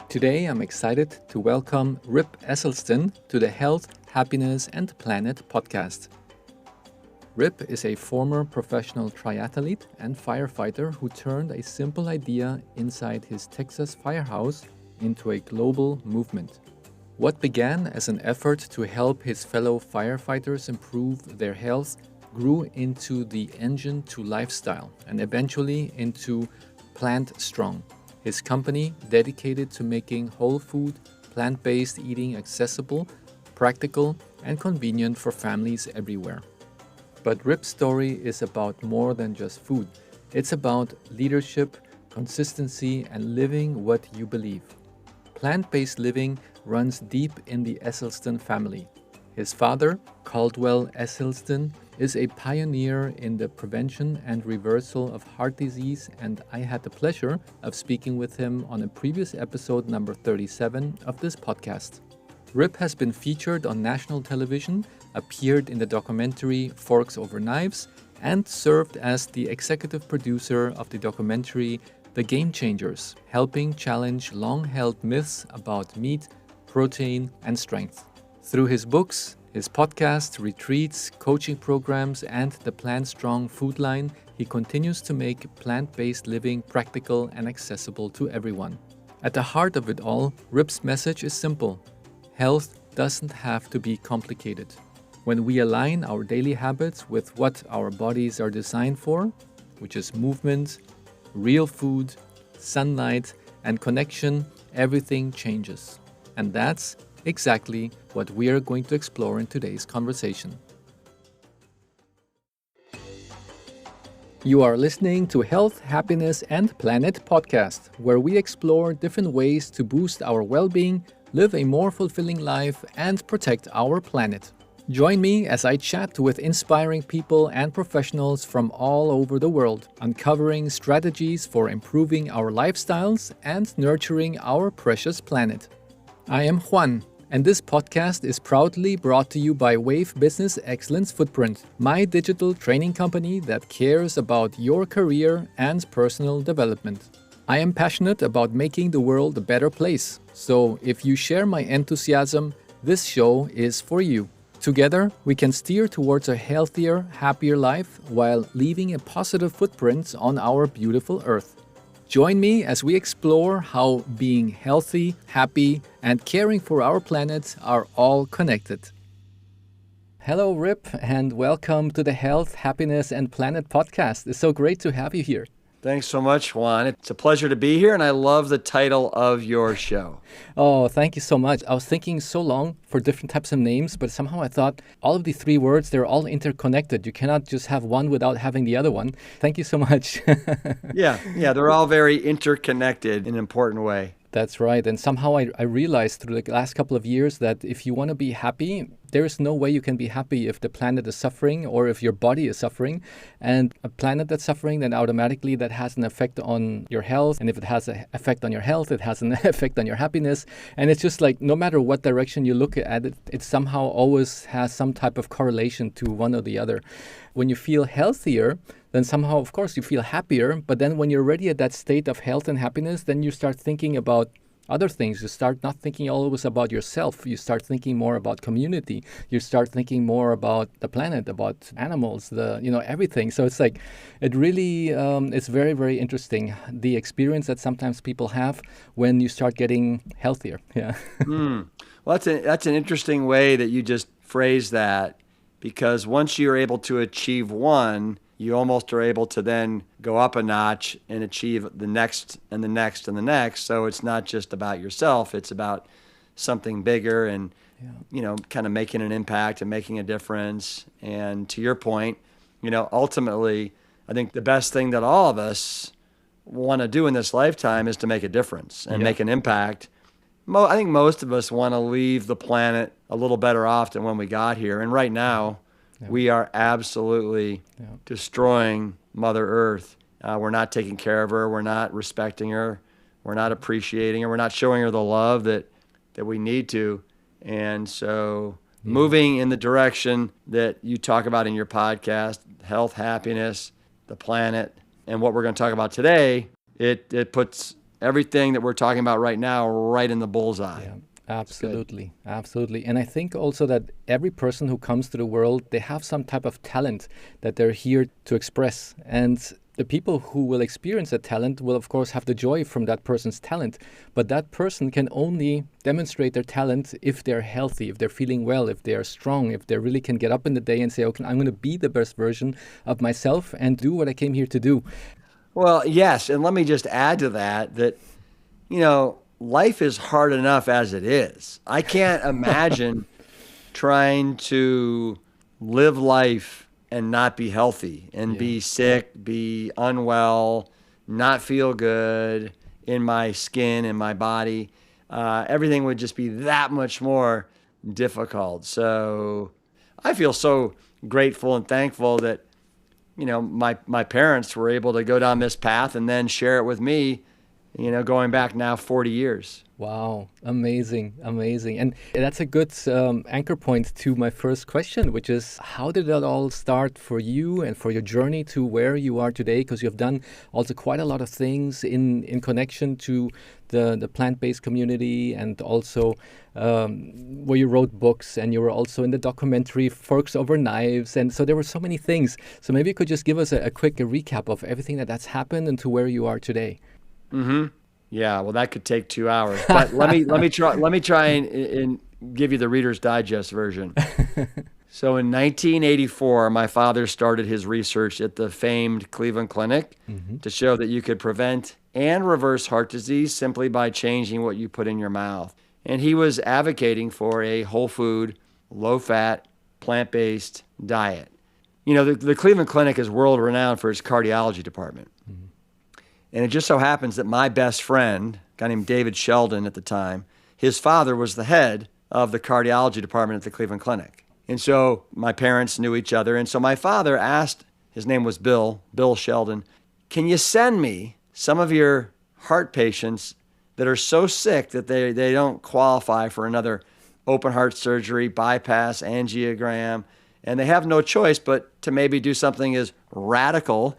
Today, I'm excited to welcome Rip Esselstyn to the Health, Happiness, and Planet podcast. Rip is a former professional triathlete and firefighter who turned a simple idea inside his Texas firehouse into a global movement. What began as an effort to help his fellow firefighters improve their health grew into the engine to lifestyle and eventually into PLANTSTRONG, his company dedicated to making whole food, plant-based eating accessible, practical, and convenient for families everywhere. But Rip's story is about more than just food. It's about leadership, consistency, and living what you believe. Plant-based living runs deep in the Esselstyn family. His father, Caldwell Esselstyn, is a pioneer in the prevention and reversal of heart disease, and I had the pleasure of speaking with him on a previous episode number 37 of this podcast. Rip has been featured on national television, appeared in the documentary Forks Over Knives, and served as the executive producer of the documentary The Game Changers, helping challenge long-held myths about meat, protein, and strength. Through his books, his podcasts, retreats, coaching programs, and the PLANTSTRONG food line, he continues to make plant-based living practical and accessible to everyone. At the heart of it all, Rip's message is simple. Health doesn't have to be complicated. When we align our daily habits with what our bodies are designed for, which is movement, real food, sunlight, and connection, everything changes. And that's exactly what we are going to explore in today's conversation. You are listening to Health, Happiness, and Planet podcast, where we explore different ways to boost our well-being, live a more fulfilling life, and protect our planet. Join me as I chat with inspiring people and professionals from all over the world, uncovering strategies for improving our lifestyles and nurturing our precious planet. I am Juan, and this podcast is proudly brought to you by Wave Business Excellence Footprint, my digital training company that cares about your career and personal development. I am passionate about making the world a better place, so if you share my enthusiasm, this show is for you. Together, we can steer towards a healthier, happier life while leaving a positive footprint on our beautiful Earth. Join me as we explore how being healthy, happy, and caring for our planet are all connected. Hello, Rip, and welcome to the Health, Happiness, and Planet podcast. It's so great to have you here. Thanks so much, Juan. It's a pleasure to be here, and I love the title of your show. Oh, thank you so much. I was thinking so long for different types of names, but somehow I thought all of the three words, they're all interconnected. You cannot just have one without having the other one. Thank you so much. Yeah, they're all very interconnected in an important way. That's right. And somehow I realized through the last couple of years that if you want to be happy, there is no way you can be happy if the planet is suffering or if your body is suffering. And a planet that's suffering, then automatically that has an effect on your health. And if it has an effect on your health, it has an effect on your happiness. And it's just like no matter what direction you look at it, it somehow always has some type of correlation to one or the other. When you feel healthier, then somehow, of course, you feel happier. But then when you're already at that state of health and happiness, then you start thinking about other things. You start not thinking always about yourself. You start thinking more about community. You start thinking more about the planet, about animals, everything. So it's like, it really, it's very, very interesting, the experience that sometimes people have when you start getting healthier. Yeah. Well, that's an interesting way that you just phrase that, because once you're able to achieve one, you almost are able to then go up a notch and achieve the next and the next and the next. So it's not just about yourself, it's about something bigger and, kind of making an impact and making a difference. And to your point, ultimately, I think the best thing that all of us want to do in this lifetime is to make a difference and make an impact. I think most of us want to leave the planet a little better off than when we got here. And right now, we are absolutely destroying Mother Earth. We're not taking care of her. We're not respecting her. We're not appreciating her. We're not showing her the love that we need to. And so moving in the direction that you talk about in your podcast, health, happiness, the planet, and what we're going to talk about today, it puts everything that we're talking about right now right in the bullseye. Yeah, absolutely. Absolutely. And I think also that every person who comes to the world, they have some type of talent that they're here to express. And the people who will experience that talent will, of course, have the joy from that person's talent. But that person can only demonstrate their talent if they're healthy, if they're feeling well, if they are strong, if they really can get up in the day and say, okay, I'm going to be the best version of myself and do what I came here to do. Well, yes. And let me just add to that, life is hard enough as it is. I can't imagine trying to live life and not be healthy and be sick, be unwell, not feel good in my skin, in my body. Everything would just be that much more difficult. So I feel so grateful and thankful that, my parents were able to go down this path and then share it with me, going back now 40 years. Wow, amazing, amazing. And that's a good anchor point to my first question, which is how did that all start for you and for your journey to where you are today? Because you've done also quite a lot of things in connection to the plant-based community, and also where you wrote books, and you were also in the documentary Forks Over Knives. And so there were so many things. So maybe you could just give us a quick recap of everything that's happened and to where you are today. Mm-hmm. Yeah, well, that could take 2 hours, but let me try and give you the Reader's Digest version. So in 1984, my father started his research at the famed Cleveland Clinic to show that you could prevent and reverse heart disease simply by changing what you put in your mouth. And he was advocating for a whole food, low-fat, plant-based diet. The Cleveland Clinic is world renowned for its cardiology department. And it just so happens that my best friend, a guy named David Sheldon at the time, his father was the head of the cardiology department at the Cleveland Clinic. And so my parents knew each other. And so my father asked, his name was Bill Sheldon, can you send me some of your heart patients that are so sick that they don't qualify for another open heart surgery, bypass, angiogram, and they have no choice but to maybe do something as radical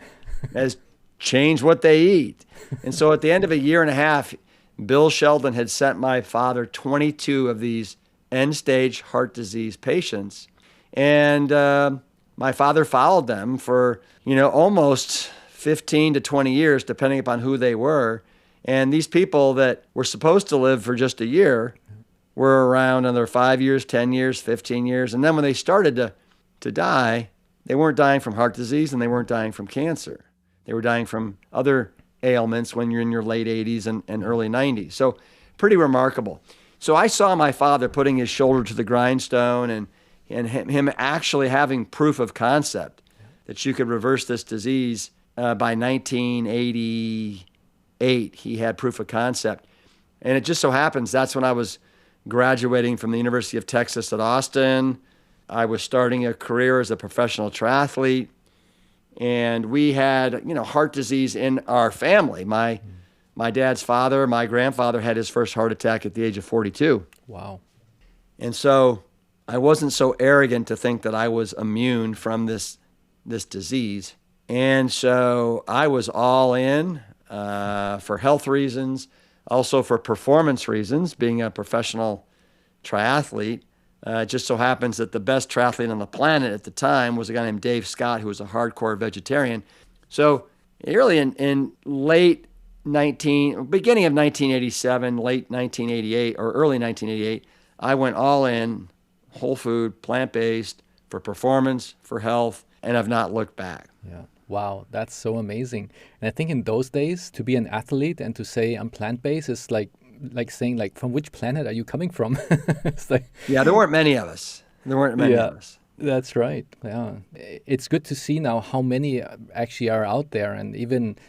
as change what they eat. And so at the end of a year and a half, Bill Sheldon had sent my father 22 of these end-stage heart disease patients. And my father followed them for, almost 15 to 20 years, depending upon who they were. And these people that were supposed to live for just a year were around another 5 years, 10 years, 15 years. And then when they started to die, they weren't dying from heart disease and they weren't dying from cancer. They were dying from other ailments when you're in your late 80s and early 90s. So pretty remarkable. So I saw my father putting his shoulder to the grindstone and him actually having proof of concept that you could reverse this disease. By 1988, he had proof of concept. And it just so happens that's when I was graduating from the University of Texas at Austin. I was starting a career as a professional triathlete. And we had, heart disease in our family. My dad's father, my grandfather, had his first heart attack at the age of 42. Wow. And so I wasn't so arrogant to think that I was immune from this disease. And so I was all in for health reasons, also for performance reasons, being a professional triathlete. It just so happens that the best triathlete on the planet at the time was a guy named Dave Scott, who was a hardcore vegetarian. So early in beginning of 1987, late 1988, or early 1988, I went all in, whole food, plant-based, for performance, for health, and I've not looked back. Yeah. Wow, that's so amazing. And I think in those days, to be an athlete and to say I'm plant-based is like saying, from which planet are you coming from? It's yeah, there weren't many of us. There weren't many of us. That's right. Yeah. It's good to see now how many actually are out there, and even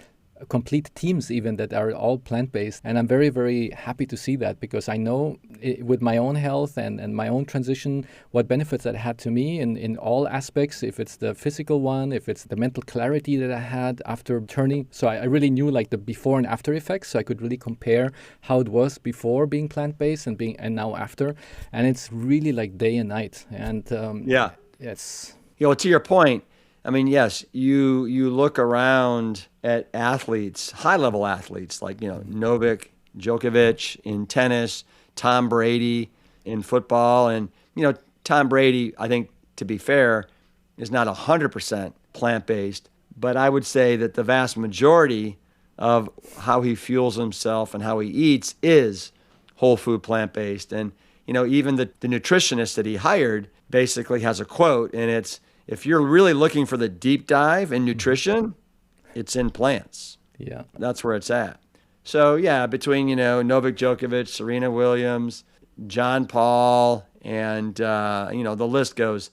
complete teams even that are all plant-based. And I'm very, very happy to see that, because I know with my own health and my own transition, what benefits that had to me in all aspects, if it's the physical one, if it's the mental clarity that I had after turning. So I really knew the before and after effects, so I could really compare how it was before being plant-based and now after. And it's really like day and night. And yeah, it's... to your point, I mean, yes, you look around at athletes, high-level athletes like, Novak Djokovic in tennis, Tom Brady in football. And, Tom Brady, I think, to be fair, is not 100% plant-based, but I would say that the vast majority of how he fuels himself and how he eats is whole food plant-based. And, even the nutritionist that he hired basically has a quote, and it's, if you're really looking for the deep dive in nutrition, it's in plants. Yeah. That's where it's at. So, yeah, between, Novak Djokovic, Serena Williams, John Paul, and, the list goes,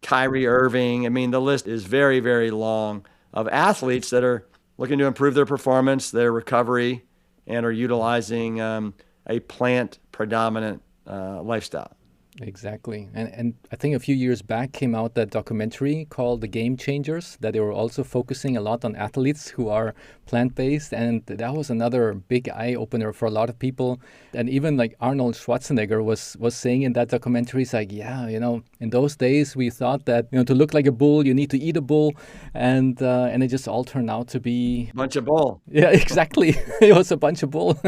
Kyrie Irving. I mean, the list is very, very long of athletes that are looking to improve their performance, their recovery, and are utilizing a plant-predominant lifestyle. Exactly. And I think a few years back came out that documentary called The Game Changers, that they were also focusing a lot on athletes who are plant-based. And that was another big eye-opener for a lot of people. And even like Arnold Schwarzenegger was saying in that documentary, he's like, yeah, in those days we thought that, to look like a bull, you need to eat a bull. And it just all turned out to be... Bunch of bull. Yeah, exactly. It was a bunch of bull.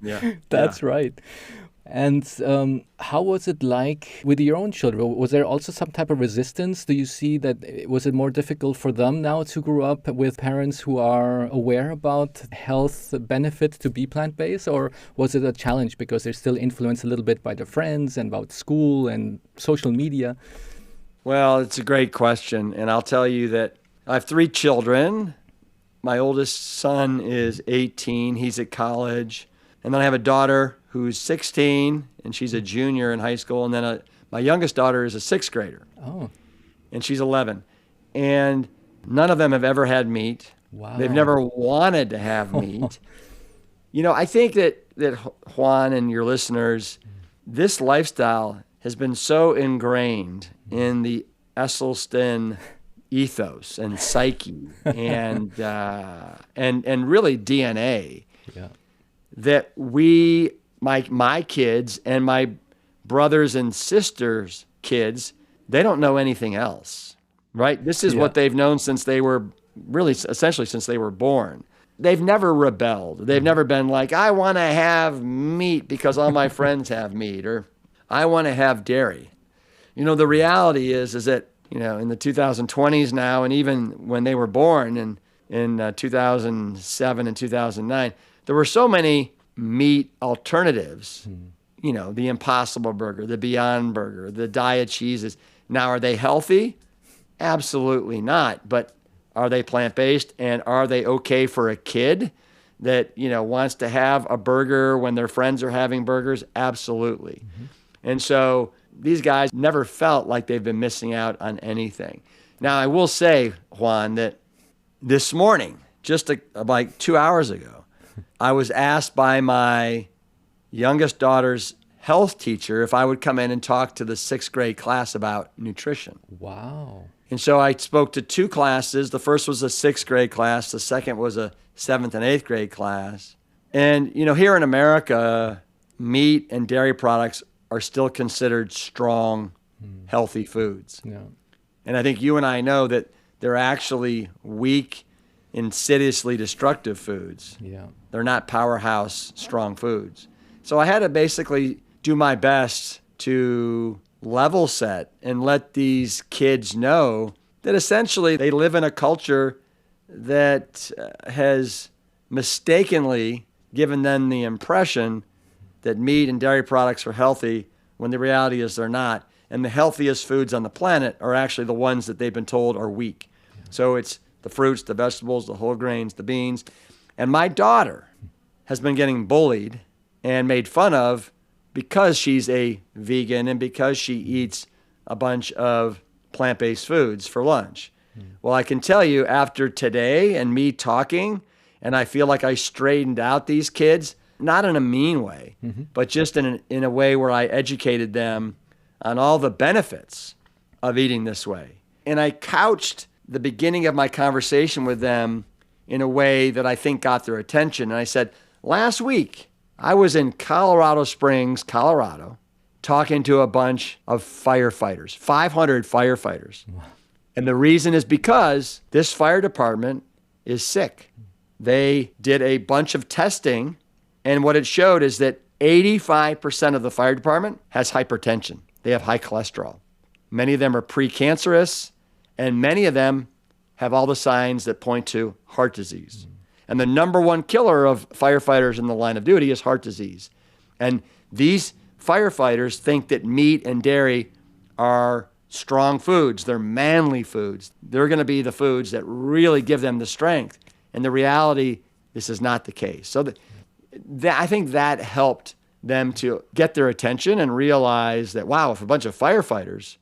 Yeah. That's right. And how was it like with your own children? Was there also some type of resistance? Do you see that, was it more difficult for them now to grow up with parents who are aware about health benefit to be plant-based? Or was it a challenge because they're still influenced a little bit by their friends and about school and social media? Well, it's a great question. And I'll tell you that I have 3 children. My oldest son is 18. He's at college. And then I have a daughter who's 16, and she's a junior in high school. And then my youngest daughter is a 6th grader. Oh. And she's 11. And none of them have ever had meat. Wow. They've never wanted to have meat. I think that Juan and your listeners, this lifestyle has been so ingrained in the Esselstyn ethos and psyche and really DNA. Yeah. That my kids and my brothers and sisters' kids, they don't know anything else, right? This is what they've known since they were essentially since they were born. They've never rebelled. They've never been like, I want to have meat because all my friends have meat, or I want to have dairy. The reality is that, in the 2020s now, and even when they were born in 2007 and 2009, there were so many meat alternatives, the Impossible Burger, the Beyond Burger, the diet cheeses. Now, are they healthy? Absolutely not. But are they plant-based, and are they okay for a kid that, wants to have a burger when their friends are having burgers? Absolutely. Mm-hmm. And so these guys never felt like they've been missing out on anything. Now, I will say, Juan, that this morning, just like 2 hours ago, I was asked by my youngest daughter's health teacher if I would come in and talk to the 6th grade class about nutrition. Wow. And so I spoke to 2 classes. The first was a 6th grade class. The second was a 7th and 8th grade class. And, here in America, meat and dairy products are still considered strong, healthy foods. Yeah. And I think you and I know that they're actually weak, insidiously destructive foods. Yeah. They're not powerhouse, strong foods. So I had to basically do my best to level set and let these kids know that essentially they live in a culture that has mistakenly given them the impression that meat and dairy products are healthy when the reality is they're not. And the healthiest foods on the planet are actually the ones that they've been told are weak. Yeah. So it's the fruits, the vegetables, the whole grains, the beans. And my daughter has been getting bullied and made fun of because she's a vegan and because she eats a bunch of plant-based foods for lunch. Well, I can tell you after today and me talking, and I feel like I straightened out these kids, not in a mean way, but just in a way where I educated them on all the benefits of eating this way. And I couched the beginning of my conversation with them in a way that I think got their attention. And I said, last week, I was in Colorado Springs, Colorado, talking to a bunch of firefighters, 500 firefighters. Wow. And the reason is because this fire department is sick. They did a bunch of testing, and what it showed is that 85% of the fire department has hypertension. They have high cholesterol. Many of them are precancerous, and many of them have all the signs that point to heart disease. And the number one killer of firefighters in the line of duty is heart disease. And these firefighters think that meat and dairy are strong foods. They're manly foods. They're going to be the foods that really give them the strength. And the reality, this is not the case. So I think that helped them to get their attention and realize that, wow, if a bunch of firefighters,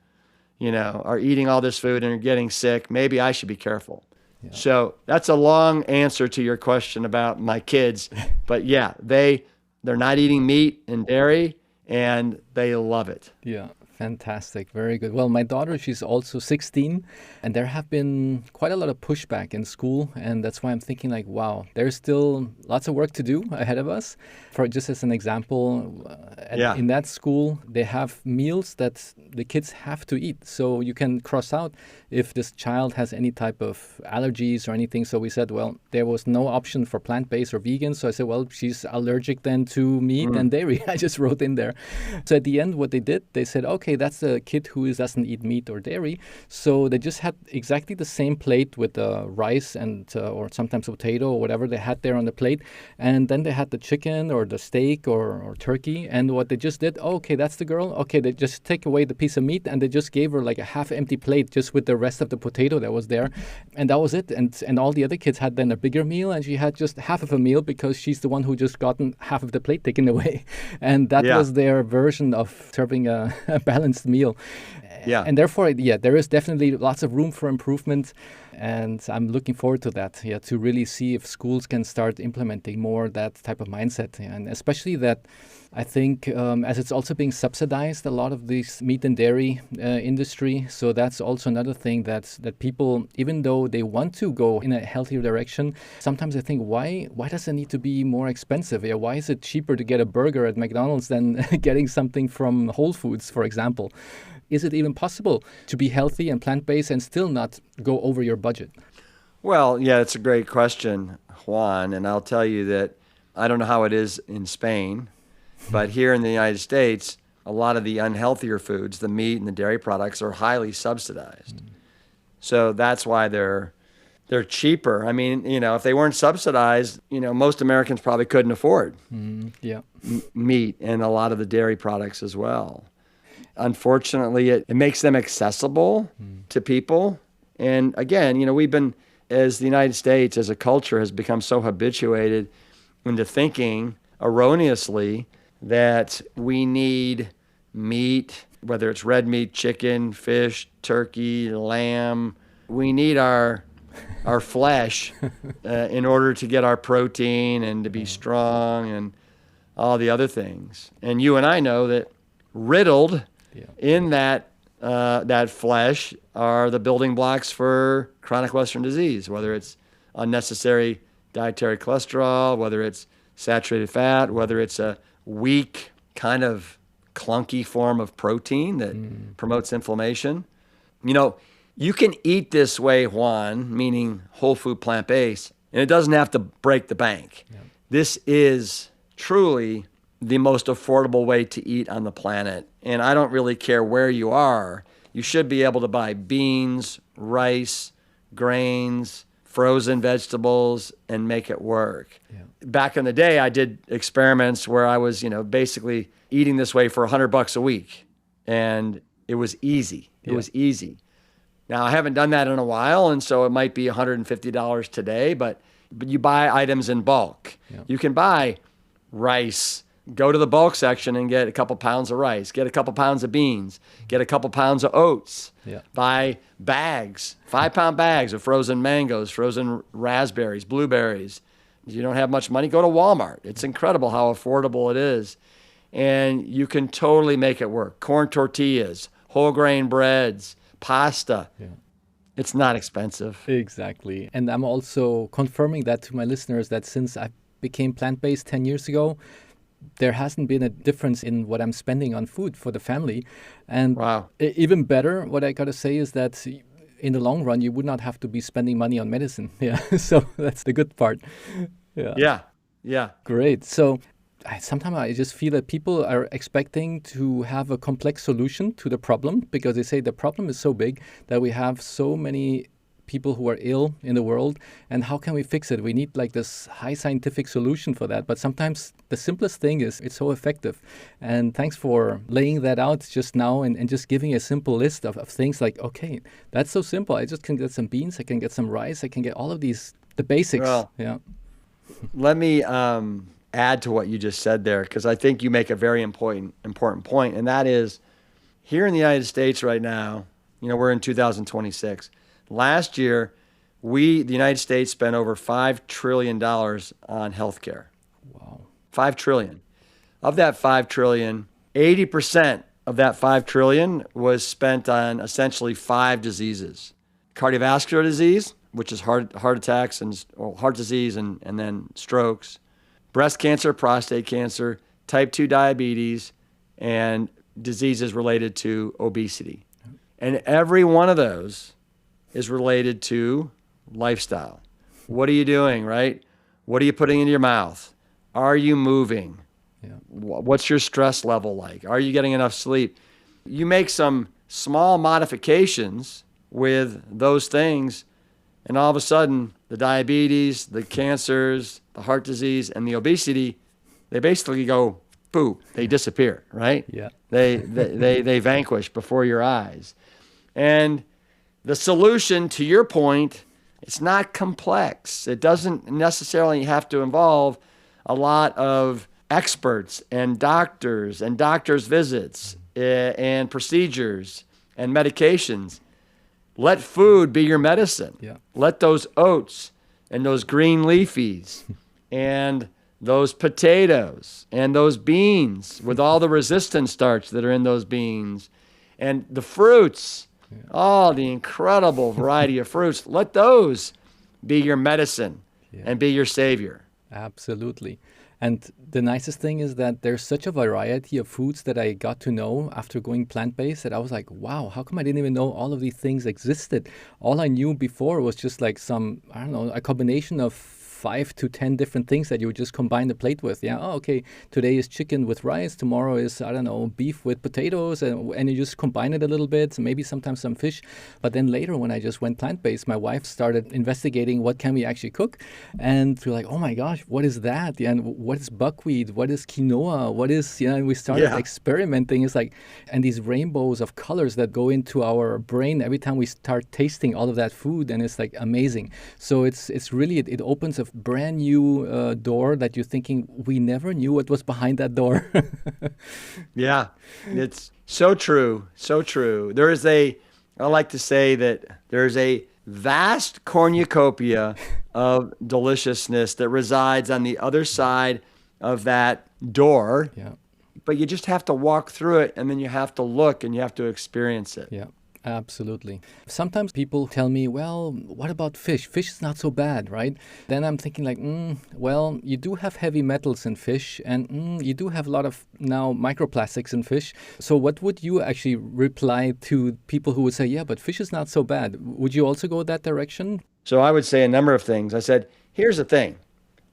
are eating all this food and are getting sick, maybe I should be careful. Yeah. So that's a long answer to your question about my kids. But yeah, they're not eating meat and dairy, and they love it. Yeah. Fantastic. Very good. Well, my daughter, she's also 16, and there have been quite a lot of pushback in school. And that's why I'm thinking like, wow, there's still lots of work to do ahead of us. For just as an example, in that school, they have meals that the kids have to eat. So you can cross out if this child has any type of allergies or anything. So we said, well, there was no option for plant-based or vegan. So I said, well, she's allergic then to meat and dairy. I just wrote in there. So at the end, what they did, they said, okay, that's a kid who doesn't eat meat or dairy. So they just had exactly the same plate with the rice and or sometimes potato or whatever they had there on the plate. And then they had the chicken or the steak or turkey. And what they just did, okay, that's the girl. Okay, they just take away the piece of meat and they just gave her like a half-empty plate just with the rest of the potato that was there. And that was it. And all the other kids had then a bigger meal, and she had just half of a meal because she's the one who just gotten half of the plate taken away. And that was their version of serving a balanced meal. Yeah. And therefore, there is definitely lots of room for improvement. And I'm looking forward to that, to really see if schools can start implementing more that type of mindset. And especially that I think as it's also being subsidized, a lot of this meat and dairy industry. So that's also another thing that people, even though they want to go in a healthier direction, sometimes I think, why does it need to be more expensive? Why is it cheaper to get a burger at McDonald's than getting something from Whole Foods, for example? Is it even possible to be healthy and plant-based and still not go over your budget? Well, yeah, it's a great question, Juan. And I'll tell you that I don't know how it is in Spain, but here in the United States, a lot of the unhealthier foods, the meat and the dairy products, are highly subsidized. So that's why they're cheaper. I mean, if they weren't subsidized, most Americans probably couldn't afford meat and a lot of the dairy products as well. Unfortunately, it makes them accessible to people. And again, we've been, as the United States, as a culture, has become so habituated into thinking erroneously that we need meat, whether it's red meat, chicken, fish, turkey, lamb. We need our flesh in order to get our protein and to be strong and all the other things. And you and I know that riddled in that flesh are the building blocks for chronic Western disease, whether it's unnecessary dietary cholesterol, whether it's saturated fat, whether it's a weak kind of clunky form of protein that promotes inflammation. You can eat this way, Juan, meaning whole food plant-based, and it doesn't have to break the bank. Yeah. This is truly the most affordable way to eat on the planet. And I don't really care where you are. You should be able to buy beans, rice, grains, frozen vegetables, and make it work. Yeah. Back in the day, I did experiments where I was, basically eating this way for $100 a week. And it was easy. It was easy. Now, I haven't done that in a while, and so it might be $150 today, but you buy items in bulk. Yeah. You can buy rice. Go to the bulk section and get a couple pounds of rice, get a couple pounds of beans, get a couple pounds of oats, buy bags, 5-pound bags of frozen mangoes, frozen raspberries, blueberries. If you don't have much money, go to Walmart. It's incredible how affordable it is. And you can totally make it work. Corn tortillas, whole grain breads, pasta. Yeah. It's not expensive. Exactly. And I'm also confirming that to my listeners that since I became plant-based 10 years ago, there hasn't been a difference in what I'm spending on food for the family. And even better, what I got to say is that in the long run, you would not have to be spending money on medicine. Yeah. So that's the good part. Yeah. Yeah. Yeah. Great. So sometimes I just feel that people are expecting to have a complex solution to the problem because they say the problem is so big that we have so many people who are ill in the world, and how can we fix it? We need like this high scientific solution for that. But sometimes the simplest thing is it's so effective. And thanks for laying that out just now and just giving a simple list of things like, okay, that's so simple. I just can get some beans, I can get some rice, I can get all of these, the basics. Well, yeah. Let me add to what you just said there, because I think you make a very important point, and that is here in the United States right now, we're in 2026. Last year, the United States spent over $5 trillion on healthcare. Wow. $5 trillion. Of that $5 trillion, 80% of that $5 trillion was spent on essentially 5 diseases. Cardiovascular disease, which is heart attacks and heart disease and then strokes, breast cancer, prostate cancer, type 2 diabetes, and diseases related to obesity. And every one of those is related to lifestyle. What are you doing, right? What are you putting into your mouth? Are you moving? Yeah. What's your stress level like? Are you getting enough sleep? You make some small modifications with those things, and all of a sudden, the diabetes, the cancers, the heart disease, and the obesity, they basically go, poof, they disappear, right? Yeah. They vanquish before your eyes. And the solution, to your point, it's not complex. It doesn't necessarily have to involve a lot of experts and doctors visits and procedures and medications. Let food be your medicine. Yeah. Let those oats and those green leafies and those potatoes and those beans with all the resistant starch that are in those beans and the fruits, the incredible variety of fruits, let those be your medicine and be your savior. Absolutely. And the nicest thing is that there's such a variety of foods that I got to know after going plant-based that I was like, wow, how come I didn't even know all of these things existed? All I knew before was just like a combination of 5 to 10 different things that you would just combine the plate with. Yeah. Oh, okay. Today is chicken with rice. Tomorrow is, beef with potatoes. And you just combine it a little bit. Maybe sometimes some fish. But then later when I just went plant-based, my wife started investigating what can we actually cook. And we're like, oh my gosh, what is that? Yeah, and what is buckwheat? What is quinoa? What is, and we started experimenting. It's like, and these rainbows of colors that go into our brain every time we start tasting all of that food. And it's like amazing. So it's really, it opens a brand new door that you're thinking we never knew what was behind that door. Yeah, it's so true, so true. I like to say that there's a vast cornucopia of deliciousness that resides on the other side of that door. Yeah. But you just have to walk through it, and then you have to look and you have to experience it. Yeah. Absolutely. Sometimes people tell me, well, what about fish? Fish is not so bad, right? Then I'm thinking like, well, you do have heavy metals in fish and you do have a lot of now microplastics in fish. So what would you actually reply to people who would say, yeah, but fish is not so bad? Would you also go that direction? So I would say a number of things. I said, here's the thing.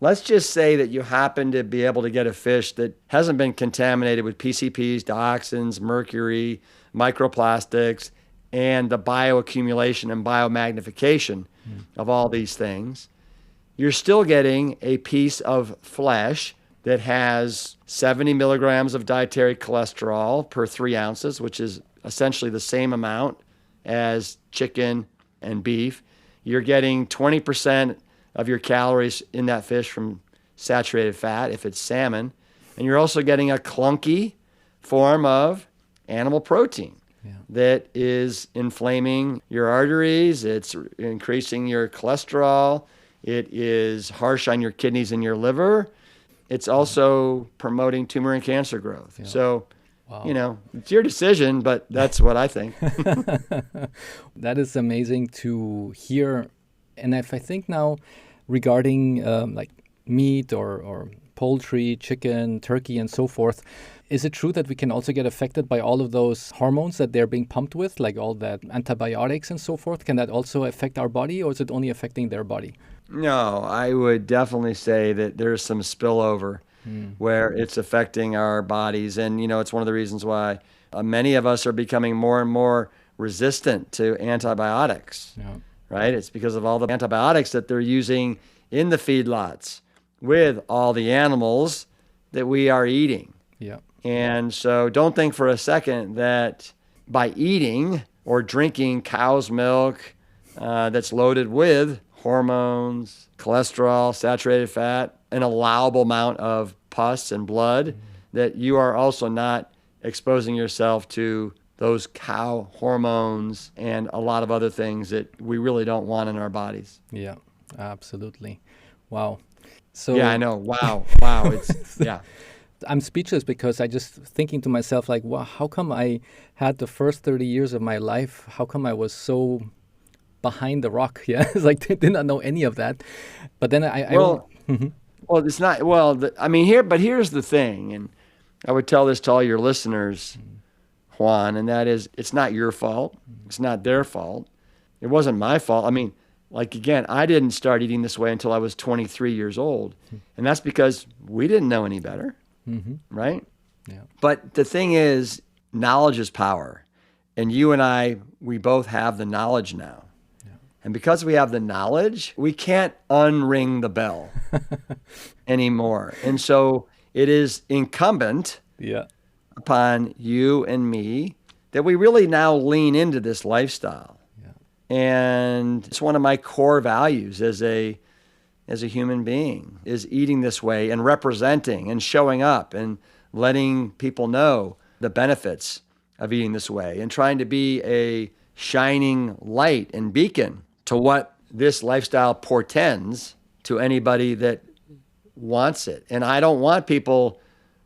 Let's just say that you happen to be able to get a fish that hasn't been contaminated with PCBs, dioxins, mercury, microplastics, and the bioaccumulation and biomagnification of all these things. You're still getting a piece of flesh that has 70 milligrams of dietary cholesterol per 3 ounces, which is essentially the same amount as chicken and beef. You're getting 20% of your calories in that fish from saturated fat if it's salmon. And you're also getting a clunky form of animal protein. That is inflaming your arteries, it's increasing your cholesterol, it is harsh on your kidneys and your liver, it's also promoting tumor and cancer growth. Yeah. So, it's your decision, but that's what I think. That is amazing to hear. And if I think now regarding like meat or poultry, chicken, turkey, and so forth. Is it true that we can also get affected by all of those hormones that they're being pumped with, like all that antibiotics and so forth? Can that also affect our body, or is it only affecting their body? No, I would definitely say that there's some spillover where it's affecting our bodies. And, it's one of the reasons why many of us are becoming more and more resistant to antibiotics, right? It's because of all the antibiotics that they're using in the feedlots with all the animals that we are eating. Yeah. And so don't think for a second that by eating or drinking cow's milk that's loaded with hormones, cholesterol, saturated fat, an allowable amount of pus and blood, that you are also not exposing yourself to those cow hormones and a lot of other things that we really don't want in our bodies. Yeah, absolutely. Wow. So yeah, I know. Wow. It's yeah. I'm speechless because I just thinking to myself like, wow, how come I had the first 30 years of my life? How come I was so behind the rock? Yeah, it's like did not know any of that. But then well, it's not. Well, here's the thing, and I would tell this to all your listeners, Juan, and that is, it's not your fault. It's not their fault. It wasn't my fault. Again, I didn't start eating this way until I was 23 years old, and that's because we didn't know any better, right? Yeah. But the thing is, knowledge is power, and you and I, we both have the knowledge now. And because we have the knowledge, we can't unring the bell anymore. And so it is incumbent upon you and me that we really now lean into this lifestyle. Yeah. And it's one of my core values as a human being, is eating this way and representing and showing up and letting people know the benefits of eating this way and trying to be a shining light and beacon to what this lifestyle portends to anybody that wants it. And I don't want people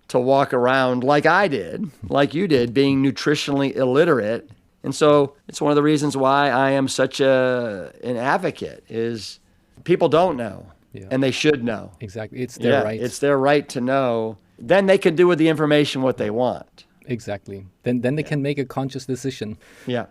to walk around like I did, like you did, being nutritionally illiterate. And so it's one of the reasons why I am such an advocate, is people don't know, and they should know. Exactly. It's their right. It's their right to know. Then they can do with the information what they want. Exactly. Then they can make a conscious decision. Yeah.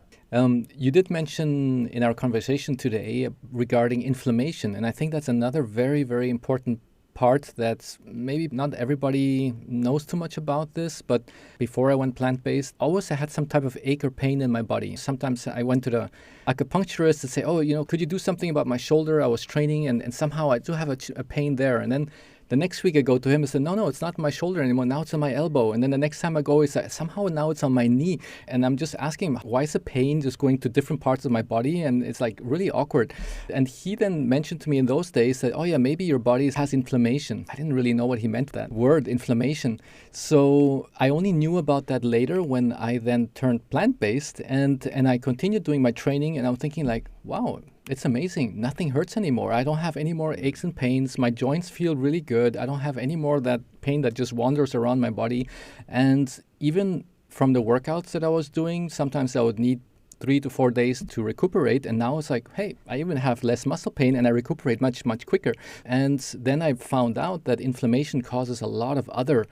You did mention in our conversation today regarding inflammation, and I think that's another very, very important part that maybe not everybody knows too much about this, but before I went plant-based, always I had some type of ache or pain in my body. Sometimes I went to the acupuncturist to say, could you do something about my shoulder? I was training and somehow I do have a pain there. And then the next week I go to him and say, no, it's not my shoulder anymore. Now it's on my elbow. And then the next time I go, it's like, somehow now it's on my knee. And I'm just asking him, why is the pain just going to different parts of my body? And it's like really awkward. And he then mentioned to me in those days that, maybe your body has inflammation. I didn't really know what he meant, that word, inflammation. So I only knew about that later when I then turned plant-based and I continued doing my training. And I'm thinking like, wow, it's amazing. Nothing hurts anymore. I don't have any more aches and pains. My joints feel really good. I don't have any more of that pain that just wanders around my body. And even from the workouts that I was doing, sometimes I would need 3 to 4 days to recuperate. And now it's like, hey, I even have less muscle pain and I recuperate much, much quicker. And then I found out that inflammation causes a lot of other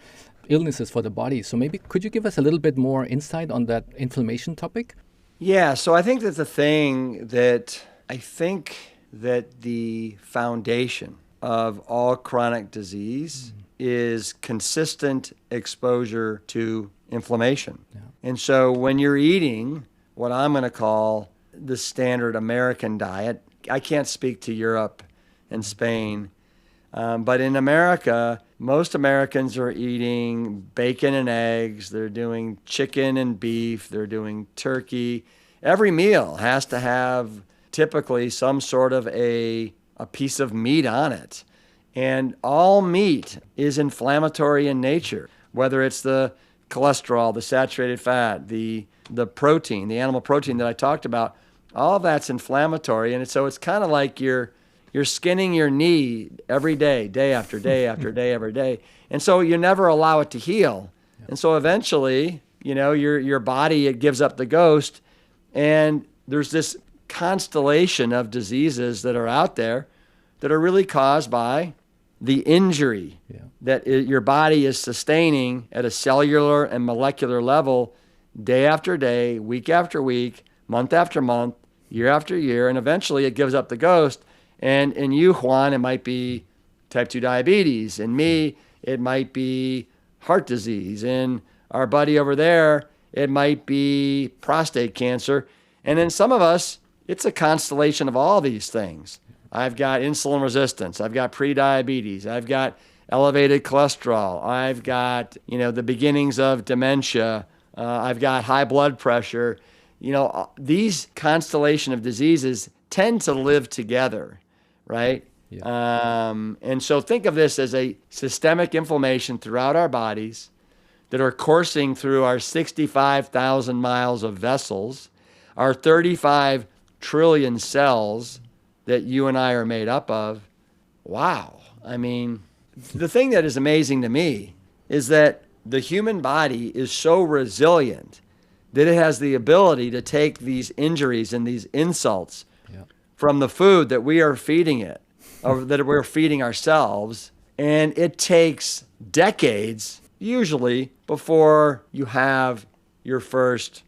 illnesses for the body. So maybe could you give us a little bit more insight on that inflammation topic? Yeah, so I think that the foundation of all chronic disease is consistent exposure to inflammation. Yeah. And so when you're eating what I'm going to call the standard American diet, I can't speak to Europe and Spain, but in America, most Americans are eating bacon and eggs. They're doing chicken and beef. They're doing turkey. Every meal has to have typically some sort of a piece of meat on it. And all meat is inflammatory in nature, whether it's the cholesterol, the saturated fat, the protein, the animal protein that I talked about, all that's inflammatory. And so it's kind of like you're skinning your knee every day, day after day after day, every day. And so you never allow it to heal. Yep. And so eventually, your body, it gives up the ghost. And there's this constellation of diseases that are out there that are really caused by the injury that your body is sustaining at a cellular and molecular level day after day, week after week, month after month, year after year, and eventually it gives up the ghost. And in you, Juan, it might be type 2 diabetes. In me, it might be heart disease. In our buddy over there, it might be prostate cancer. And in some of us, it's a constellation of all these things. I've got insulin resistance. I've got prediabetes. I've got elevated cholesterol. I've got, the beginnings of dementia. I've got high blood pressure. These constellation of diseases tend to live together, right? Yeah. And so think of this as a systemic inflammation throughout our bodies that are coursing through our 65,000 miles of vessels, our 35 trillion cells that you and I are made up of. Wow. I mean, the thing that is amazing to me is that the human body is so resilient that it has the ability to take these injuries and these insults from the food that we are feeding it, or that we're feeding ourselves. And it takes decades, usually, before you have your first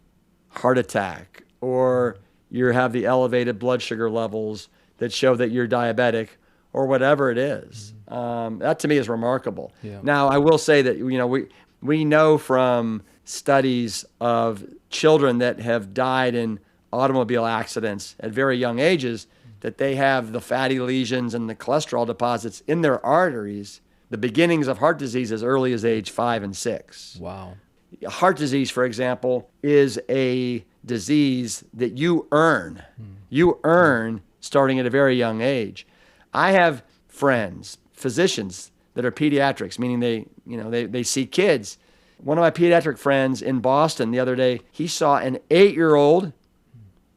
heart attack or you have the elevated blood sugar levels that show that you're diabetic or whatever it is. That to me is remarkable. Yeah. Now, I will say that, we know from studies of children that have died in automobile accidents at very young ages that they have the fatty lesions and the cholesterol deposits in their arteries, the beginnings of heart disease as early as age 5 and 6. Wow. Heart disease, for example, is a disease that you earn. You earn starting at a very young age. I have friends, physicians that are pediatrics, meaning they see kids. One of my pediatric friends in Boston the other day, he saw an 8-year-old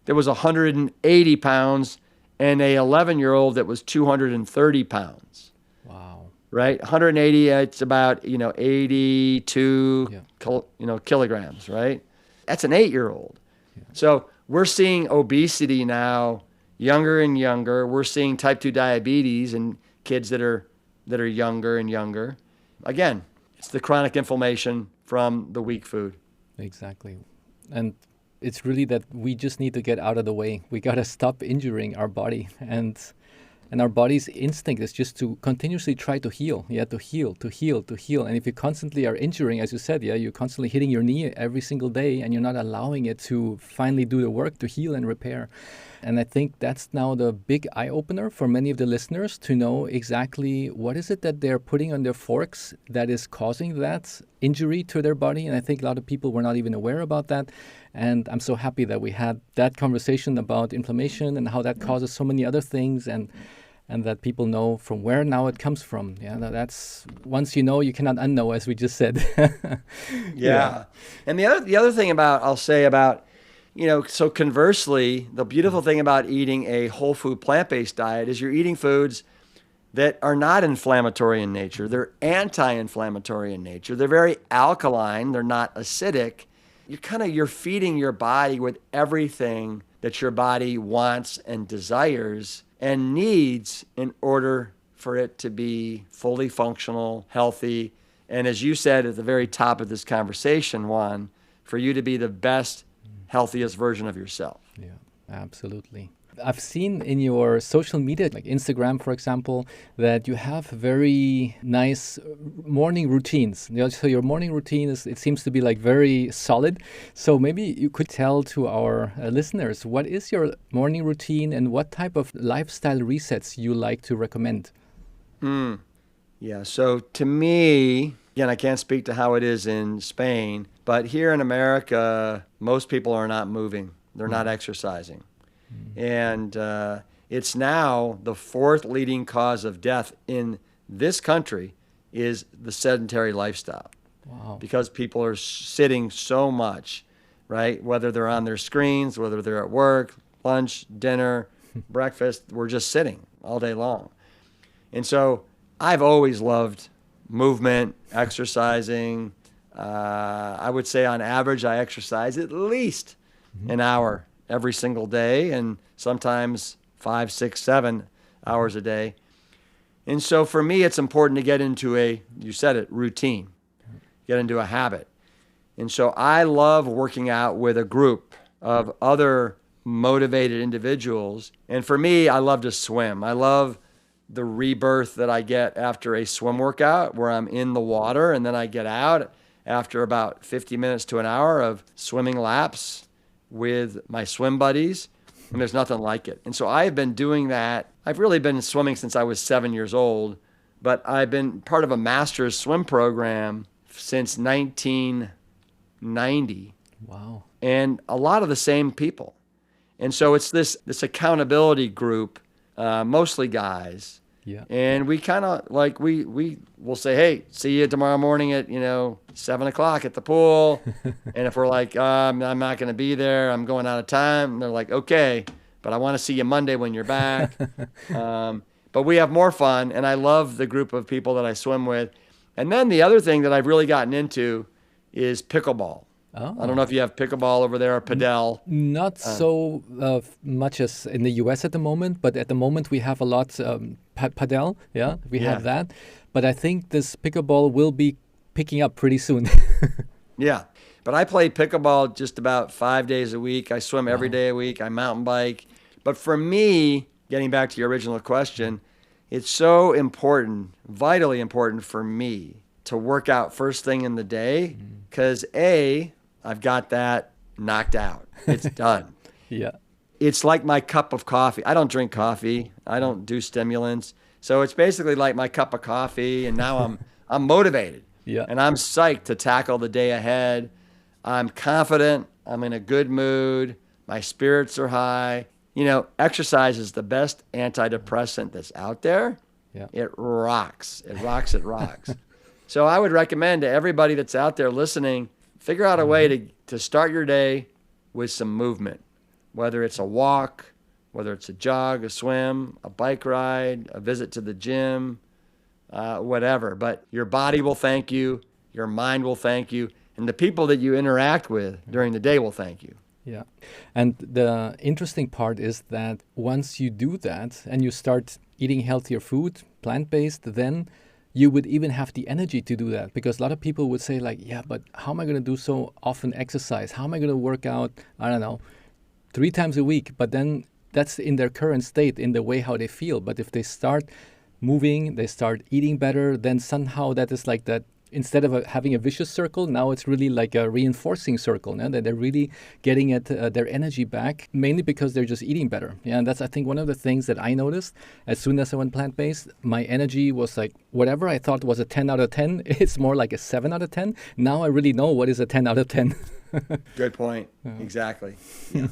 that was 180 pounds and a 11-year-old that was 230 pounds. Wow. Right? 180, it's about, 82 kilograms, right? That's an 8-year-old. Yeah. So we're seeing obesity now, younger and younger. We're seeing type 2 diabetes in kids that are younger and younger. Again, it's the chronic inflammation from the weak food. Exactly. And it's really that we just need to get out of the way. We got to stop injuring our body. And our body's instinct is just to continuously try to heal. To heal. And if you constantly are injuring, as you said, you're constantly hitting your knee every single day and you're not allowing it to finally do the work to heal and repair. And I think that's now the big eye-opener for many of the listeners to know exactly what is it that they're putting on their forks that is causing that injury to their body. And I think a lot of people were not even aware about that. And I'm so happy that we had that conversation about inflammation and how that causes so many other things, and that people know from where now it comes from. That's once you know, you cannot unknow, as we just said. Yeah. And the other thing I'll say about, so conversely, the beautiful thing about eating a whole food plant-based diet is you're eating foods that are not inflammatory in nature. They're anti-inflammatory in nature. They're very alkaline. They're not acidic. You're feeding your body with everything that your body wants and desires and needs in order for it to be fully functional, healthy, and as you said at the very top of this conversation, Juan, for you to be the best, healthiest version of yourself. Yeah, absolutely. I've seen in your social media, like Instagram, for example, that you have very nice morning routines. So your morning routine it seems to be like very solid. So maybe you could tell to our listeners, what is your morning routine and what type of lifestyle resets you like to recommend? Yeah, so to me, again, I can't speak to how it is in Spain, but here in America, most people are not moving. They're not exercising. And it's now the 4th leading cause of death in this country is the sedentary lifestyle. Wow. Because people are sitting so much, right? Whether they're on their screens, whether they're at work, lunch, dinner, breakfast, we're just sitting all day long. And so I've always loved movement, exercising. I would say on average, I exercise at least an hour every single day, and sometimes 5, 6, 7 hours a day. And so for me, it's important to get into you said it, routine, get into a habit. And so I love working out with a group of other motivated individuals. And for me, I love to swim. I love the rebirth that I get after a swim workout where I'm in the water and then I get out after about 50 minutes to an hour of swimming laps with my swim buddies. And there's nothing like it. And so I've been doing that. I've really been swimming since I was 7 years old, but I've been part of a master's swim program since 1990. Wow. And a lot of the same people. And so it's this accountability group, mostly guys. Yeah. And we kind of like, we will say, hey, see you tomorrow morning at, 7:00 at the pool. And if we're like, I'm not going to be there, I'm going out of time. And they're like, okay, but I want to see you Monday when you're back. But we have more fun. And I love the group of people that I swim with. And then the other thing that I've really gotten into is pickleball. Oh. I don't know if you have pickleball over there or padel. Not so much as in the US at the moment, but at the moment we have a lot padel. Yeah, we have that. But I think this pickleball will be picking up pretty soon. Yeah, but I play pickleball just about 5 days a week. I swim every day a week. I mountain bike. But for me, getting back to your original question, it's so important, vitally important for me to work out first thing in the day because I've got that knocked out. It's done. Yeah. It's like my cup of coffee. I don't drink coffee. I don't do stimulants. So it's basically like my cup of coffee, and now I'm motivated. Yeah. And I'm psyched to tackle the day ahead. I'm confident. I'm in a good mood. My spirits are high. Exercise is the best antidepressant that's out there. Yeah. It rocks. It rocks. It rocks. So I would recommend to everybody that's out there listening, figure out a way to start your day with some movement, whether it's a walk, whether it's a jog, a swim, a bike ride, a visit to the gym, whatever. But your body will thank you, your mind will thank you, and the people that you interact with during the day will thank you. Yeah. And the interesting part is that once you do that and you start eating healthier food, plant-based, then you would even have the energy to do that, because a lot of people would say like, yeah, but how am I going to do so often exercise? How am I going to work out, I don't know, 3 times a week? But then that's in their current state, in the way how they feel. But if they start moving, they start eating better, then somehow that is like that. Instead of having a vicious circle, now it's really like a reinforcing circle. Now that they're really getting at their energy back, mainly because they're just eating better. Yeah, and that's, I think, one of the things that I noticed as soon as I went plant-based. My energy was like whatever I thought was a 10 out of 10. It's more like a 7 out of 10. Now I really know what is a 10 out of 10. Good point. Exactly. Yeah.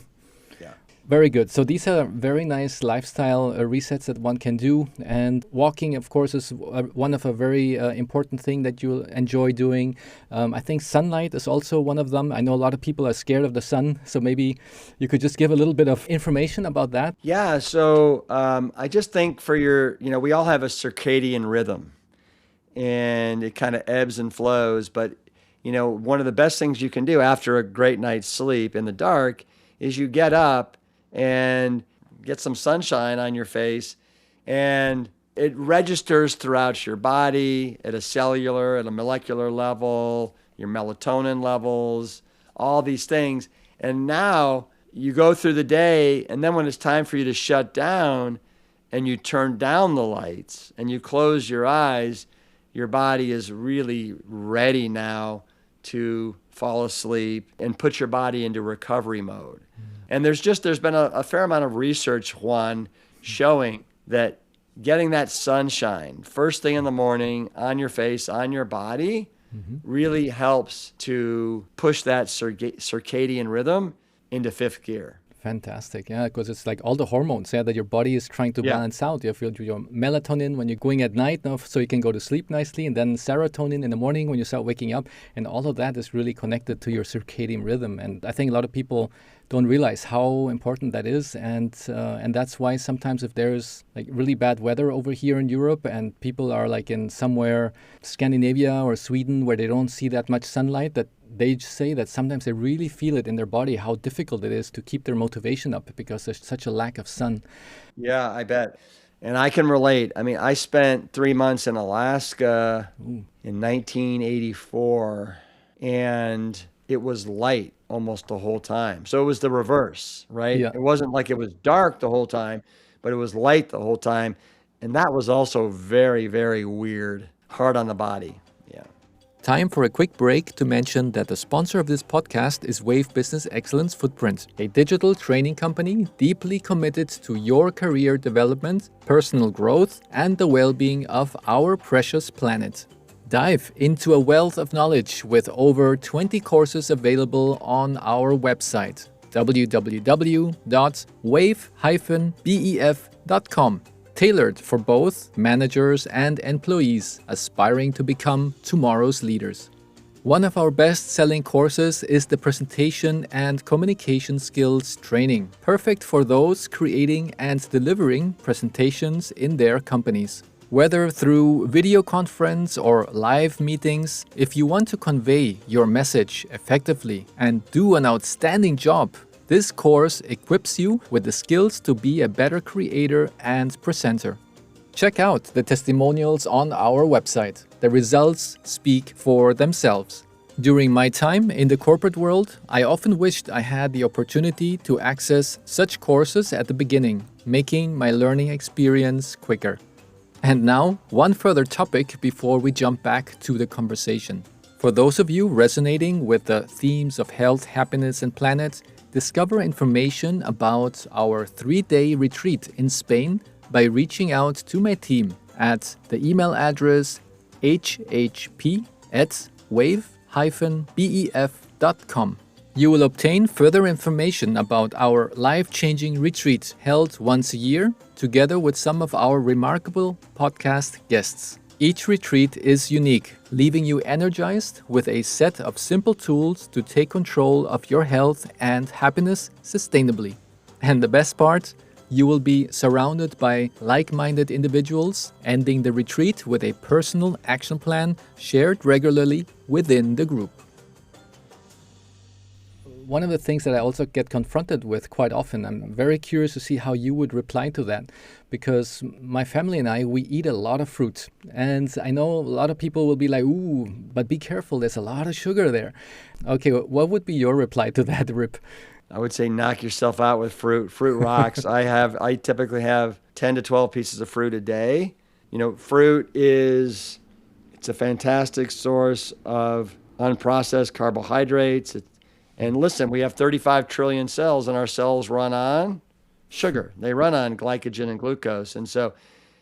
Yeah. Very good. So these are very nice lifestyle resets that one can do. And walking, of course, is one of a very important thing that you enjoy doing. I think sunlight is also one of them. I know a lot of people are scared of the sun. So maybe you could just give a little bit of information about that. Yeah. So I just think for we all have a circadian rhythm and it kind of ebbs and flows. But, one of the best things you can do after a great night's sleep in the dark is you get up and get some sunshine on your face, and it registers throughout your body at a cellular, at a molecular level, your melatonin levels, all these things. And now you go through the day, and then when it's time for you to shut down and you turn down the lights and you close your eyes, your body is really ready now to fall asleep and put your body into recovery mode. And there's been a fair amount of research, Juan, showing that getting that sunshine first thing in the morning on your face, on your body, really helps to push that circadian rhythm into fifth gear. Fantastic. Yeah, because it's like all the hormones that your body is trying to balance out. You feel your melatonin when you're going at night, so you can go to sleep nicely, and then serotonin in the morning when you start waking up. And all of that is really connected to your circadian rhythm. And I think a lot of people don't realize how important that is. And that's why sometimes if there's like really bad weather over here in Europe and people are like in somewhere Scandinavia or Sweden where they don't see that much sunlight, that they say that sometimes they really feel it in their body, how difficult it is to keep their motivation up because there's such a lack of sun. Yeah, I bet. And I can relate. I mean, I spent 3 months in Alaska in 1984, and it was light almost the whole time. So it was the reverse, right? Yeah. It wasn't like it was dark the whole time, but it was light the whole time. And that was also very, very weird, hard on the body. Yeah. Time for a quick break to mention that the sponsor of this podcast is Wave Business Excellence Footprint, a digital training company deeply committed to your career development, personal growth, and the well-being of our precious planet. Dive into a wealth of knowledge with over 20 courses available on our website, www.wave-bef.com. Tailored for both managers and employees aspiring to become tomorrow's leaders. One of our best-selling courses is the Presentation and Communication Skills Training, perfect for those creating and delivering presentations in their companies. Whether through video conference or live meetings, if you want to convey your message effectively and do an outstanding job, this course equips you with the skills to be a better creator and presenter. Check out the testimonials on our website. The results speak for themselves. During my time in the corporate world, I often wished I had the opportunity to access such courses at the beginning, making my learning experience quicker. And now, one further topic before we jump back to the conversation. For those of you resonating with the themes of health, happiness, and planet, discover information about our 3-day retreat in Spain by reaching out to my team at the email address hhp@wave-bef.com. You will obtain further information about our life-changing retreat held once a year, together with some of our remarkable podcast guests. Each retreat is unique, leaving you energized with a set of simple tools to take control of your health and happiness sustainably. And the best part, you will be surrounded by like-minded individuals, ending the retreat with a personal action plan shared regularly within the group. One of the things that I also get confronted with quite often, I'm very curious to see how you would reply to that, because my family and I, we eat a lot of fruit. And I know a lot of people will be like, ooh, but be careful, there's a lot of sugar there. Okay, what would be your reply to that, Rip? I would say knock yourself out with fruit. Fruit rocks. I typically have 10 to 12 pieces of fruit a day. You know, fruit it's a fantastic source of unprocessed carbohydrates. And listen, we have 35 trillion cells, and our cells run on sugar. They run on glycogen and glucose. And so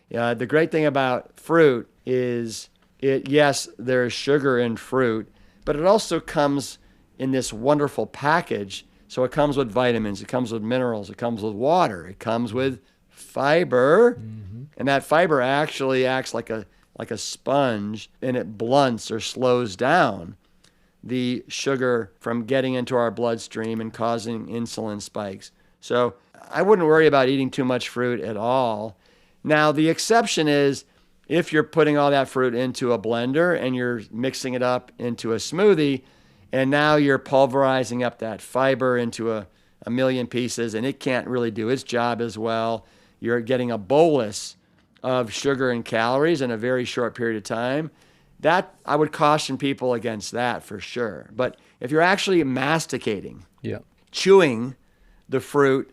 the great thing about fruit is yes, there is sugar in fruit, but it also comes in this wonderful package. So it comes with vitamins, it comes with minerals, it comes with water, it comes with fiber. Mm-hmm. And that fiber actually acts like a sponge, and it blunts or slows down the sugar from getting into our bloodstream and causing insulin spikes. So I wouldn't worry about eating too much fruit at all. Now, the exception is if you're putting all that fruit into a blender and you're mixing it up into a smoothie, and now you're pulverizing up that fiber into a million pieces, and it can't really do its job as well. You're getting a bolus of sugar and calories in a very short period of time. That I would caution people against that for sure. But if you're actually masticating, chewing the fruit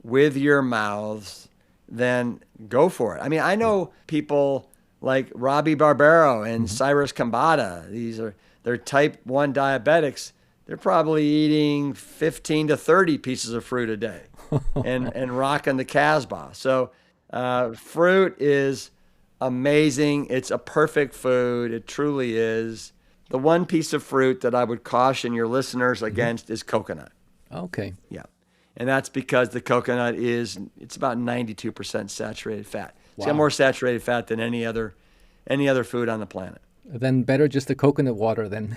with your mouths, then go for it. I mean, I know people like Robbie Barbero and Cyrus Kambata. They're type 1 diabetics. They're probably eating 15 to 30 pieces of fruit a day and rocking the Casbah. So fruit is amazing. It's a perfect food. It truly is. The one piece of fruit that I would caution your listeners against is coconut. Okay. Yeah. And that's because the coconut it's about 92% saturated fat. Wow. It's got more saturated fat than any other food on the planet. Then better just the coconut water then.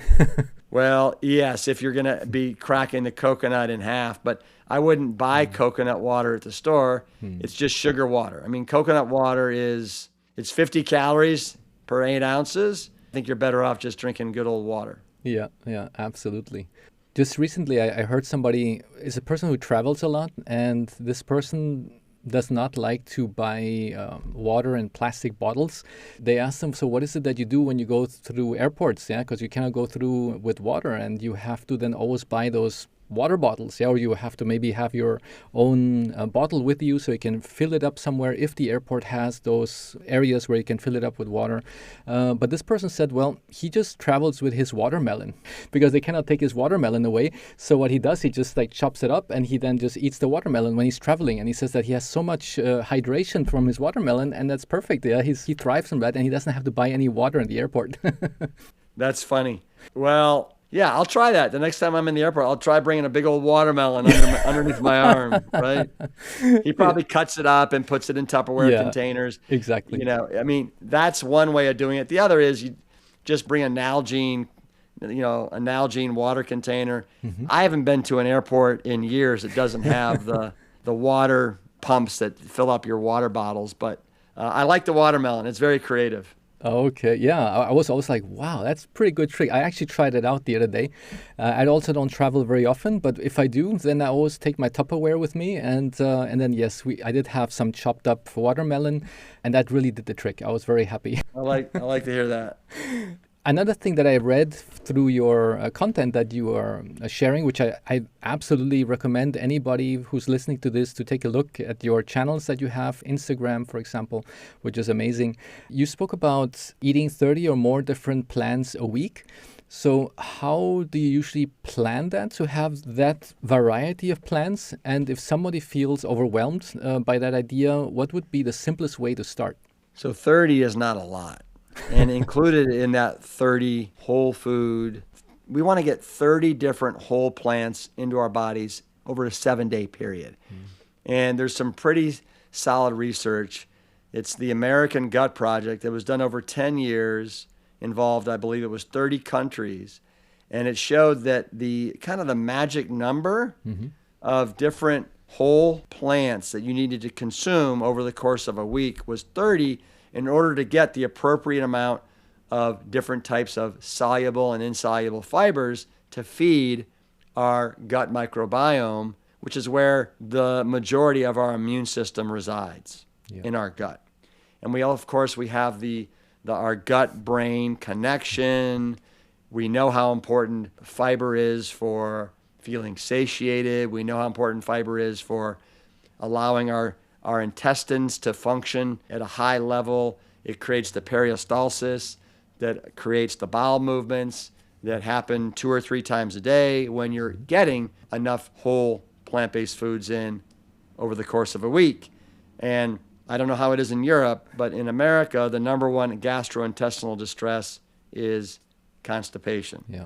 Well, yes, if you're going to be cracking the coconut in half, but I wouldn't buy coconut water at the store. It's just sugar water. I mean, coconut water it's 50 calories per 8 ounces. I think you're better off just drinking good old water. Yeah, absolutely. Just recently, I heard somebody is a person who travels a lot, and this person does not like to buy water in plastic bottles. They asked him, so what is it that you do when you go through airports? Yeah, because you cannot go through with water, and you have to then always buy those water bottles, yeah, or you have to maybe have your own bottle with you so you can fill it up somewhere if the airport has those areas where you can fill it up with water. But this person said, well, he just travels with his watermelon because they cannot take his watermelon away. So what he does, he just like chops it up and he then just eats the watermelon when he's traveling. And he says that he has so much hydration from his watermelon, and that's perfect. Yeah, he thrives on that, and he doesn't have to buy any water in the airport. That's funny. Well, yeah, I'll try that. The next time I'm in the airport, I'll try bringing a big old watermelon underneath my arm, right? He probably cuts it up and puts it in Tupperware containers. Exactly. You know, I mean, that's one way of doing it. The other is you just bring a Nalgene water container. Mm-hmm. I haven't been to an airport in years that doesn't have the water pumps that fill up your water bottles, but I like the watermelon. It's very creative. Okay, yeah, I was always like, wow, that's a pretty good trick. I actually tried it out the other day. I also don't travel very often, but if I do, then I always take my Tupperware with me, and then yes, I did have some chopped up watermelon, and that really did the trick. I was very happy. I like to hear that. Another thing that I read through your content that you are sharing, which I absolutely recommend anybody who's listening to this to take a look at your channels that you have, Instagram, for example, which is amazing. You spoke about eating 30 or more different plants a week. So how do you usually plan that, to have that variety of plants? And if somebody feels overwhelmed by that idea, what would be the simplest way to start? So 30 is not a lot. And included in that 30 whole food, we want to get 30 different whole plants into our bodies over a 7-day period. And there's some pretty solid research. It's the American Gut Project that was done over 10 years, involved, I believe it was 30 countries. And it showed that the kind of the magic number of different whole plants that you needed to consume over the course of a week was 30, in order to get the appropriate amount of different types of soluble and insoluble fibers to feed our gut microbiome, which is where the majority of our immune system resides, in our gut. And we have our gut-brain connection. We know how important fiber is for feeling satiated. We know how important fiber is for allowing our intestines to function at a high level. It creates the peristalsis that creates the bowel movements that happen 2 or 3 times a day when you're getting enough whole plant-based foods in over the course of a week. And I don't know how it is in Europe, but in America, the number one gastrointestinal distress is constipation. Yeah.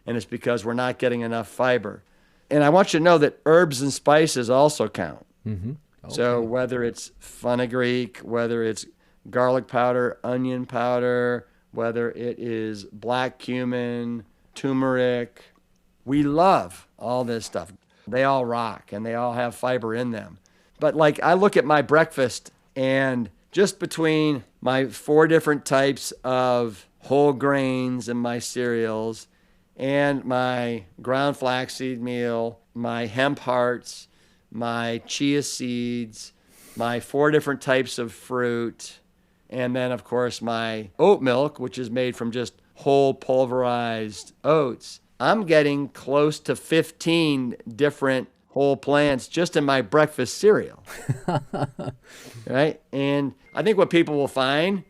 And it's because we're not getting enough fiber. And I want you to know that herbs and spices also count. Mm-hmm. Okay. So whether it's fenugreek, whether it's garlic powder, onion powder, whether it is black cumin, turmeric, we love all this stuff. They all rock and they all have fiber in them. But like I look at my breakfast, and just between my 4 different types of whole grains in my cereals and my ground flaxseed meal, my hemp hearts, my chia seeds, my 4 different types of fruit, and then, of course, my oat milk, which is made from just whole pulverized oats. I'm getting close to 15 different whole plants just in my breakfast cereal, right? And I think what people will find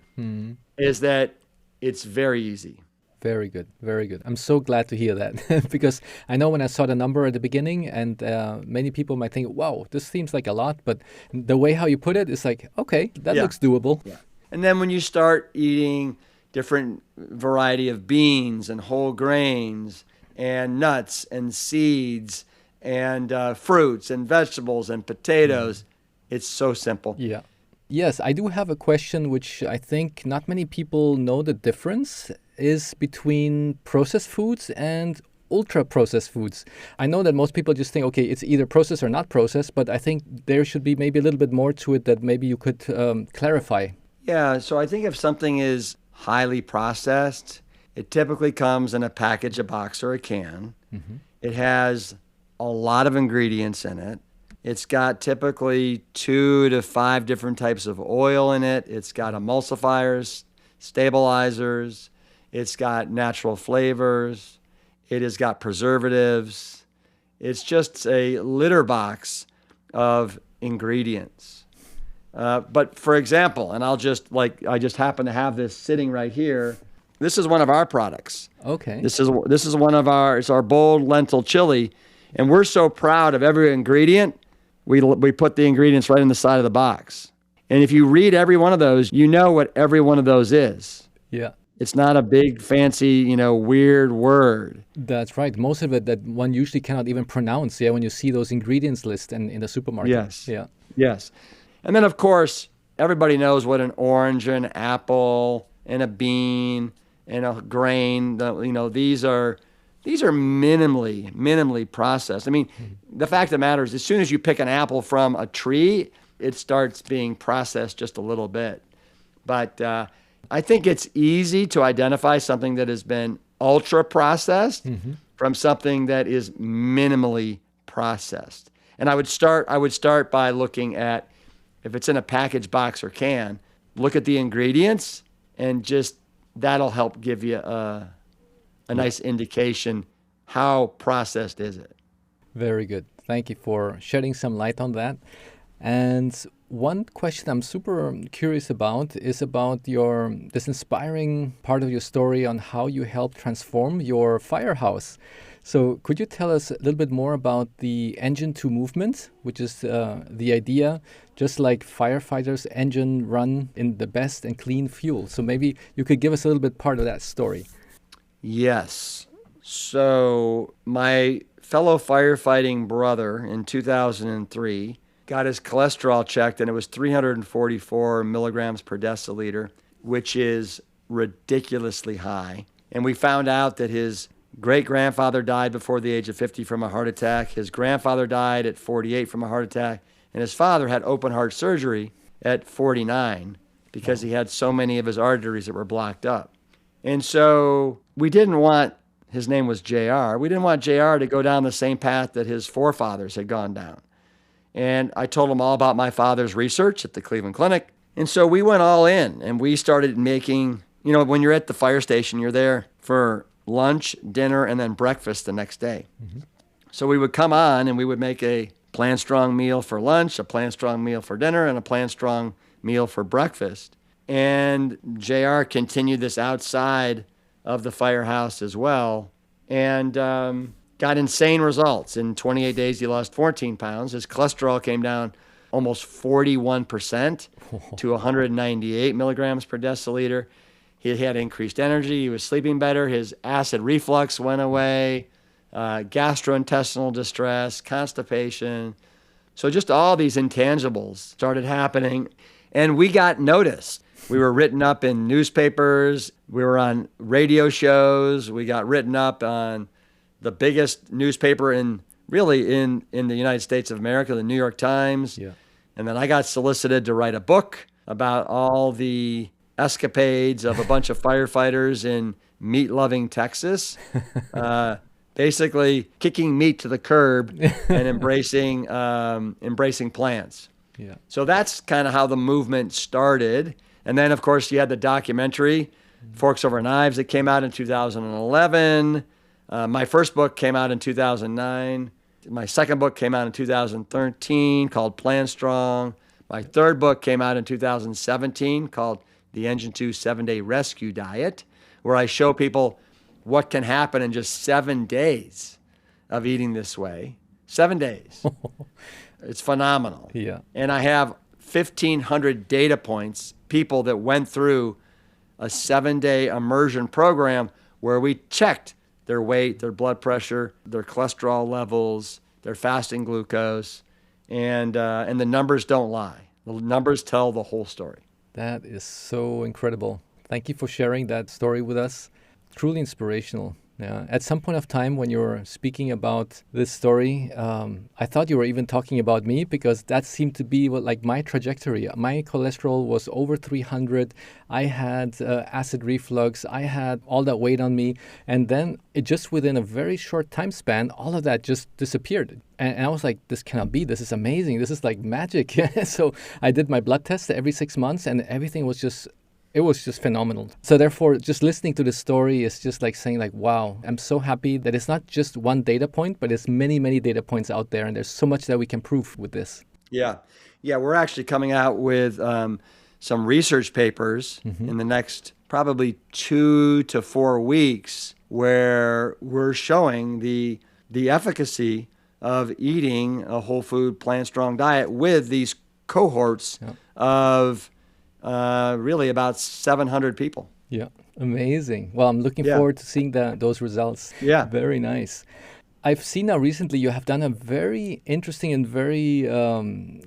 is that it's very easy. Very good. Very good. I'm so glad to hear that because I know when I saw the number at the beginning, and many people might think, wow, this seems like a lot, but the way how you put it is like, okay, that looks doable. Yeah. And then when you start eating different variety of beans and whole grains and nuts and seeds and fruits and vegetables and potatoes, it's so simple. Yeah. Yes, I do have a question which I think not many people know the difference is between processed foods and ultra-processed foods. I know that most people just think, okay, it's either processed or not processed, but I think there should be maybe a little bit more to it that maybe you could clarify. Yeah, so I think if something is highly processed, it typically comes in a package, a box, or a can. Mm-hmm. It has a lot of ingredients in it. It's got typically 2 to 5 different types of oil in it. It's got emulsifiers, stabilizers. It's got natural flavors. It has got preservatives. It's just a litter box of ingredients. But for example, and I just happen to have this sitting right here. This is one of our products. Okay. This is one of it's our bold lentil chili, and we're so proud of every ingredient. We put the ingredients right in the side of the box. And if you read every one of those, you know what every one of those is. Yeah. It's not a big, fancy, weird word. That's right. Most of it that one usually cannot even pronounce, when you see those ingredients list in the supermarket. Yes. Yeah. Yes. And then, of course, everybody knows what an orange, an apple, and a bean, and a grain, these are minimally processed. I mean, the fact of the matter is, as soon as you pick an apple from a tree, it starts being processed just a little bit. But I think it's easy to identify something that has been ultra processed from something that is minimally processed. And I would start by looking at, if it's in a package, box, or can, look at the ingredients, and just that'll help give you a nice indication how processed is it. Very good. Thank you for shedding some light on that. And one question I'm super curious about is about this inspiring part of your story on how you helped transform your firehouse. So could you tell us a little bit more about the engine to movement, which is the idea, just like firefighters' engine run in the best and clean fuel. So maybe you could give us a little bit part of that story. Yes. So my fellow firefighting brother in 2003 got his cholesterol checked, and it was 344 milligrams per deciliter, which is ridiculously high. And we found out that his great-grandfather died before the age of 50 from a heart attack. His grandfather died at 48 from a heart attack. And his father had open heart surgery at 49 because he had so many of his arteries that were blocked up. And so we didn't want, his name was JR, we didn't want JR to go down the same path that his forefathers had gone down. And I told him all about my father's research at the Cleveland Clinic. And so we went all in, and we started making, when you're at the fire station, you're there for lunch, dinner, and then breakfast the next day. Mm-hmm. So we would come on and we would make a PLANTSTRONG meal for lunch, a PLANTSTRONG meal for dinner, and a PLANTSTRONG meal for breakfast. And JR continued this outside of the firehouse as well, and got insane results. In 28 days, he lost 14 pounds. His cholesterol came down almost 41% to 198 milligrams per deciliter. He had increased energy. He was sleeping better. His acid reflux went away, gastrointestinal distress, constipation. So just all these intangibles started happening, and we got noticed. We were written up in newspapers. We were on radio shows. We got written up on the biggest newspaper in the United States of America, the New York Times. Yeah. And then I got solicited to write a book about all the escapades of a bunch of firefighters in meat-loving Texas, basically kicking meat to the curb and embracing plants. Yeah. So that's kind of how the movement started. And then, of course, you had the documentary, Forks Over Knives, that came out in 2011. My first book came out in 2009. My second book came out in 2013 called PLANTSTRONG. My third book came out in 2017 called The Engine 2 7-Day Rescue Diet, where I show people what can happen in just 7 days of eating this way. 7 days. It's phenomenal. Yeah. And I have 1,500 data points, people that went through a 7-day immersion program where we checked their weight, their blood pressure, their cholesterol levels, their fasting glucose, and the numbers don't lie. The numbers tell the whole story. That is so incredible. Thank you for sharing that story with us. Truly inspirational. Yeah. At some point of time when you were speaking about this story, I thought you were even talking about me because that seemed to be what, like my trajectory. My cholesterol was over 300. I had acid reflux. I had all that weight on me. And then it just within a very short time span, all of that just disappeared. And I was like, this cannot be. This is amazing. This is like magic. So I did my blood test every 6 months and everything was just it was just phenomenal. So therefore, just listening to the story is just like saying like, wow, I'm so happy that it's not just one data point, but it's many, many data points out there. And there's so much that we can prove with this. Yeah. Yeah. We're actually coming out with some research papers in the next probably 2 to 4 weeks where we're showing the efficacy of eating a whole food, plant strong diet with these cohorts of really about 700 people. Yeah, amazing. Well, I'm looking forward to seeing those results. Yeah. Very nice. I've seen now recently you have done a very interesting and very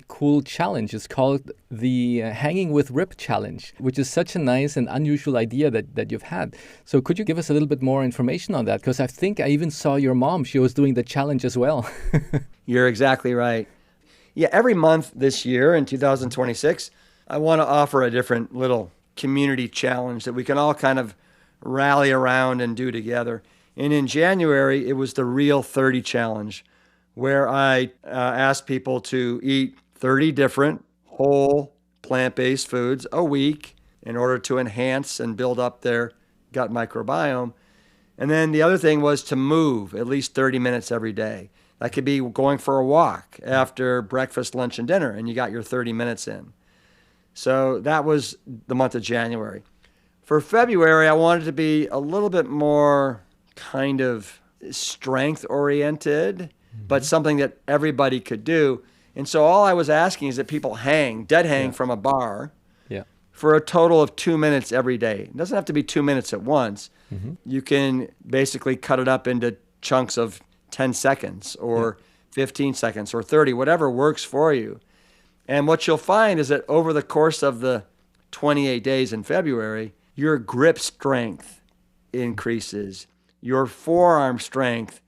cool challenge. It's called the Hanging with Rip Challenge, which is such a nice and unusual idea that you've had. So could you give us a little bit more information on that? Because I think I even saw your mom. She was doing the challenge as well. You're exactly right. Yeah, every month this year in 2026, I want to offer a different little community challenge that we can all kind of rally around and do together. And in January, it was the Real 30 Challenge, where I asked people to eat 30 different whole plant-based foods a week in order to enhance and build up their gut microbiome. And then the other thing was to move at least 30 minutes every day. That could be going for a walk after breakfast, lunch, and dinner, and you got your 30 minutes in. So that was the month of January. For February, I wanted to be a little bit more kind of strength-oriented, but something that everybody could do. And so all I was asking is that people dead hang from a bar for a total of 2 minutes every day. It doesn't have to be 2 minutes at once. You can basically cut it up into chunks of 10 seconds or 15 seconds or 30, whatever works for you. And what you'll find is that over the course of the 28 days in February, your grip strength increases. Your forearm strength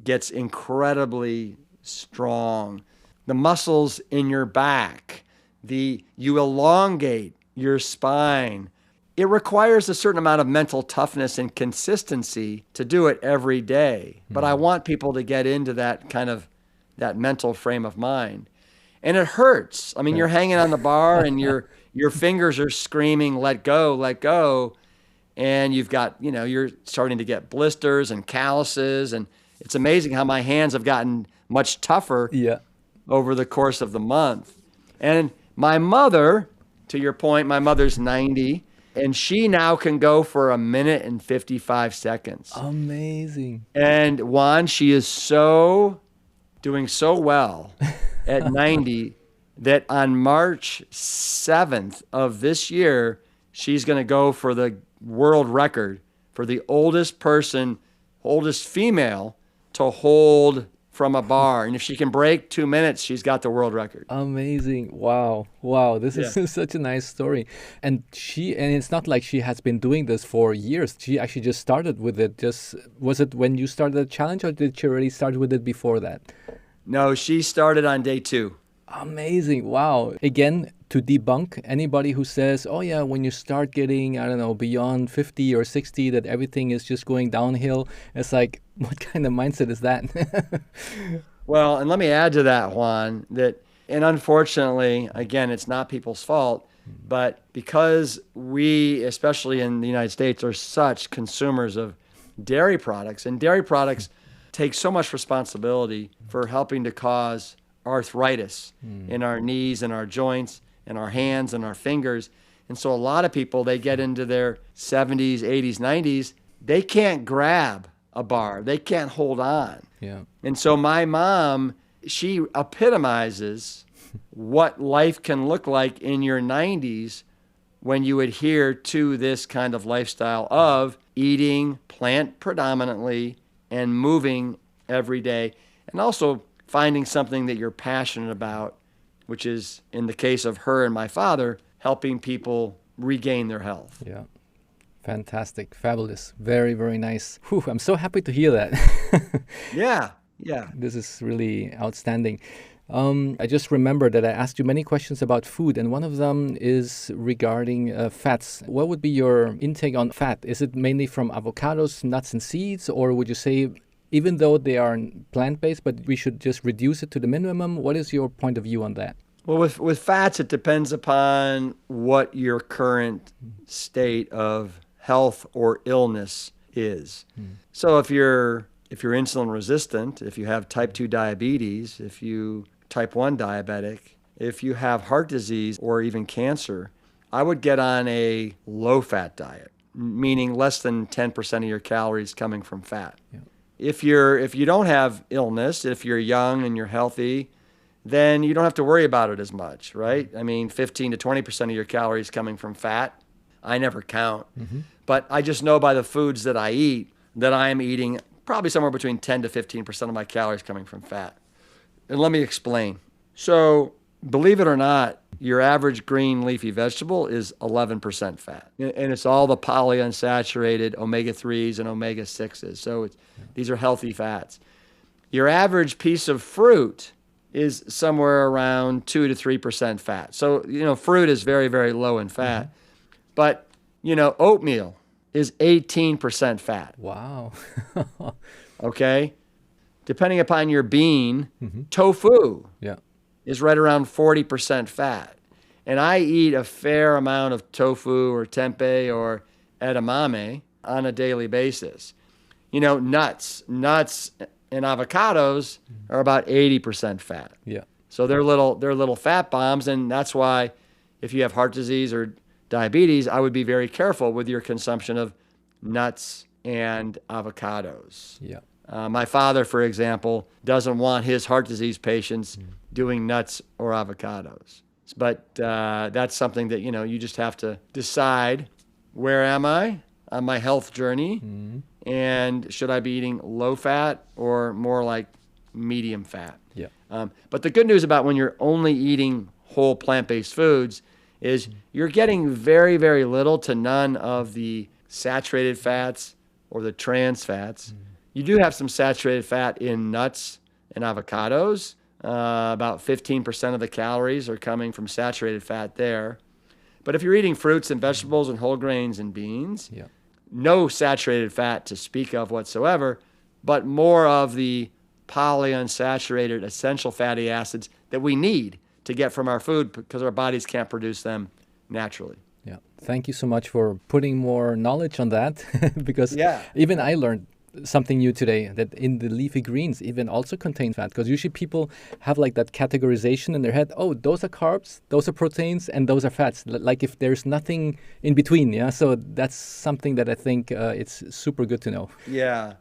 gets incredibly strong. The muscles in your back, you elongate your spine. It requires a certain amount of mental toughness and consistency to do it every day. But I want people to get into that kind of that mental frame of mind. And it hurts. I mean, you're hanging on the bar and your fingers are screaming, let go, let go. And you've got, you're starting to get blisters and calluses. And it's amazing how my hands have gotten much tougher over the course of the month. And my mother, to your point, my mother's 90, and she now can go for 1 minute and 55 seconds. Amazing. And Juan, she is doing so well at 90 that on March 7th of this year, she's going to go for the world record for the oldest female to hold from a bar. And if she can break 2 minutes, she's got the world record. Amazing. Wow. This is such a nice story. And it's not like she has been doing this for years. She actually just started with it. Was it when you started the challenge or did she already start with it before that? No, she started on day 2. Amazing. Wow. Again, to debunk anybody who says, oh yeah, when you start getting, I don't know, beyond 50 or 60, that everything is just going downhill. It's like, what kind of mindset is that? Well, and let me add to that, Juan, and unfortunately, again, it's not people's fault, but because we, especially in the United States, are such consumers of dairy products, and dairy products take so much responsibility for helping to cause arthritis in our knees and our joints and our hands and our fingers. And so a lot of people, they get into their 70s, 80s, 90s, they can't grab a bar. They can't hold on. Yeah. And so my mom, she epitomizes what life can look like in your 90s when you adhere to this kind of lifestyle of eating plant predominantly and moving every day, and also finding something that you're passionate about, which is, in the case of her and my father, helping people regain their health. Yeah. Fantastic. Fabulous. Very, very nice. Whew, I'm so happy to hear that. Yeah, yeah. This is really outstanding. I just remember that I asked you many questions about food, and one of them is regarding fats. What would be your intake on fat? Is it mainly from avocados, nuts, and seeds, or would you say, even though they are plant-based, but we should just reduce it to the minimum? What is your point of view on that? Well, with fats, it depends upon what your current state of health or illness is. So if you're insulin resistant, if you have type 2 diabetes, if you type 1 diabetic, if you have heart disease or even cancer, I would get on a low fat diet, meaning less than 10% of your calories coming from fat. Yeah. If you don't have illness, if you're young and you're healthy, then you don't have to worry about it as much, right? I mean, 15 to 20% of your calories coming from fat. I never count. But I just know by the foods that I eat that I am eating probably somewhere between 10 to 15% of my calories coming from fat. And let me explain. So, believe it or not, your average green leafy vegetable is 11% fat. And it's all the polyunsaturated omega-3s and omega-6s. So these are healthy fats. Your average piece of fruit is somewhere around 2 to 3% fat. So, fruit is very, very low in fat. But, oatmeal is 18% fat. Wow. Okay? Depending upon your bean, tofu Yeah. is right around 40% fat. And I eat a fair amount of tofu or tempeh or edamame on a daily basis. Nuts and avocados are about 80% fat. Yeah. So they're little fat bombs, and that's why if you have heart disease or diabetes, I would be very careful with your consumption of nuts and avocados. Yeah. My father, for example, doesn't want his heart disease patients doing nuts or avocados. But that's something that, you just have to decide, where am I on my health journey? And should I be eating low fat or more like medium fat? Yeah. But the good news about when you're only eating whole plant-based foods is you're getting very, very little to none of the saturated fats or the trans fats. You do have some saturated fat in nuts and avocados. About 15% of the calories are coming from saturated fat there. But if you're eating fruits and vegetables and whole grains and beans, Yeah. no saturated fat to speak of whatsoever, but more of the polyunsaturated essential fatty acids that we need to get from our food because our bodies can't produce them naturally. Yeah. Thank you so much for putting more knowledge on that because Yeah. even I learned something new today, that in the leafy greens even also contain fat, because usually people have like that categorization in their head. Oh, those are carbs, those are proteins, and those are fats. Like if there's nothing in between. Yeah. So that's something that I think it's super good to know. Yeah.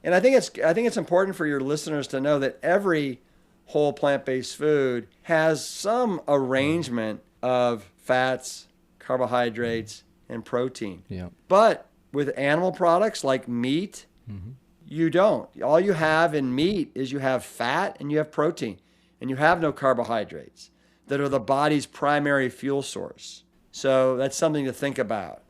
And I think it's important for your listeners to know that every whole plant-based food has some arrangement of fats, carbohydrates, and protein. Yeah. But with animal products like meat, you don't. All you have in meat is you have fat and you have protein, and you have no carbohydrates that are the body's primary fuel source. So that's something to think about.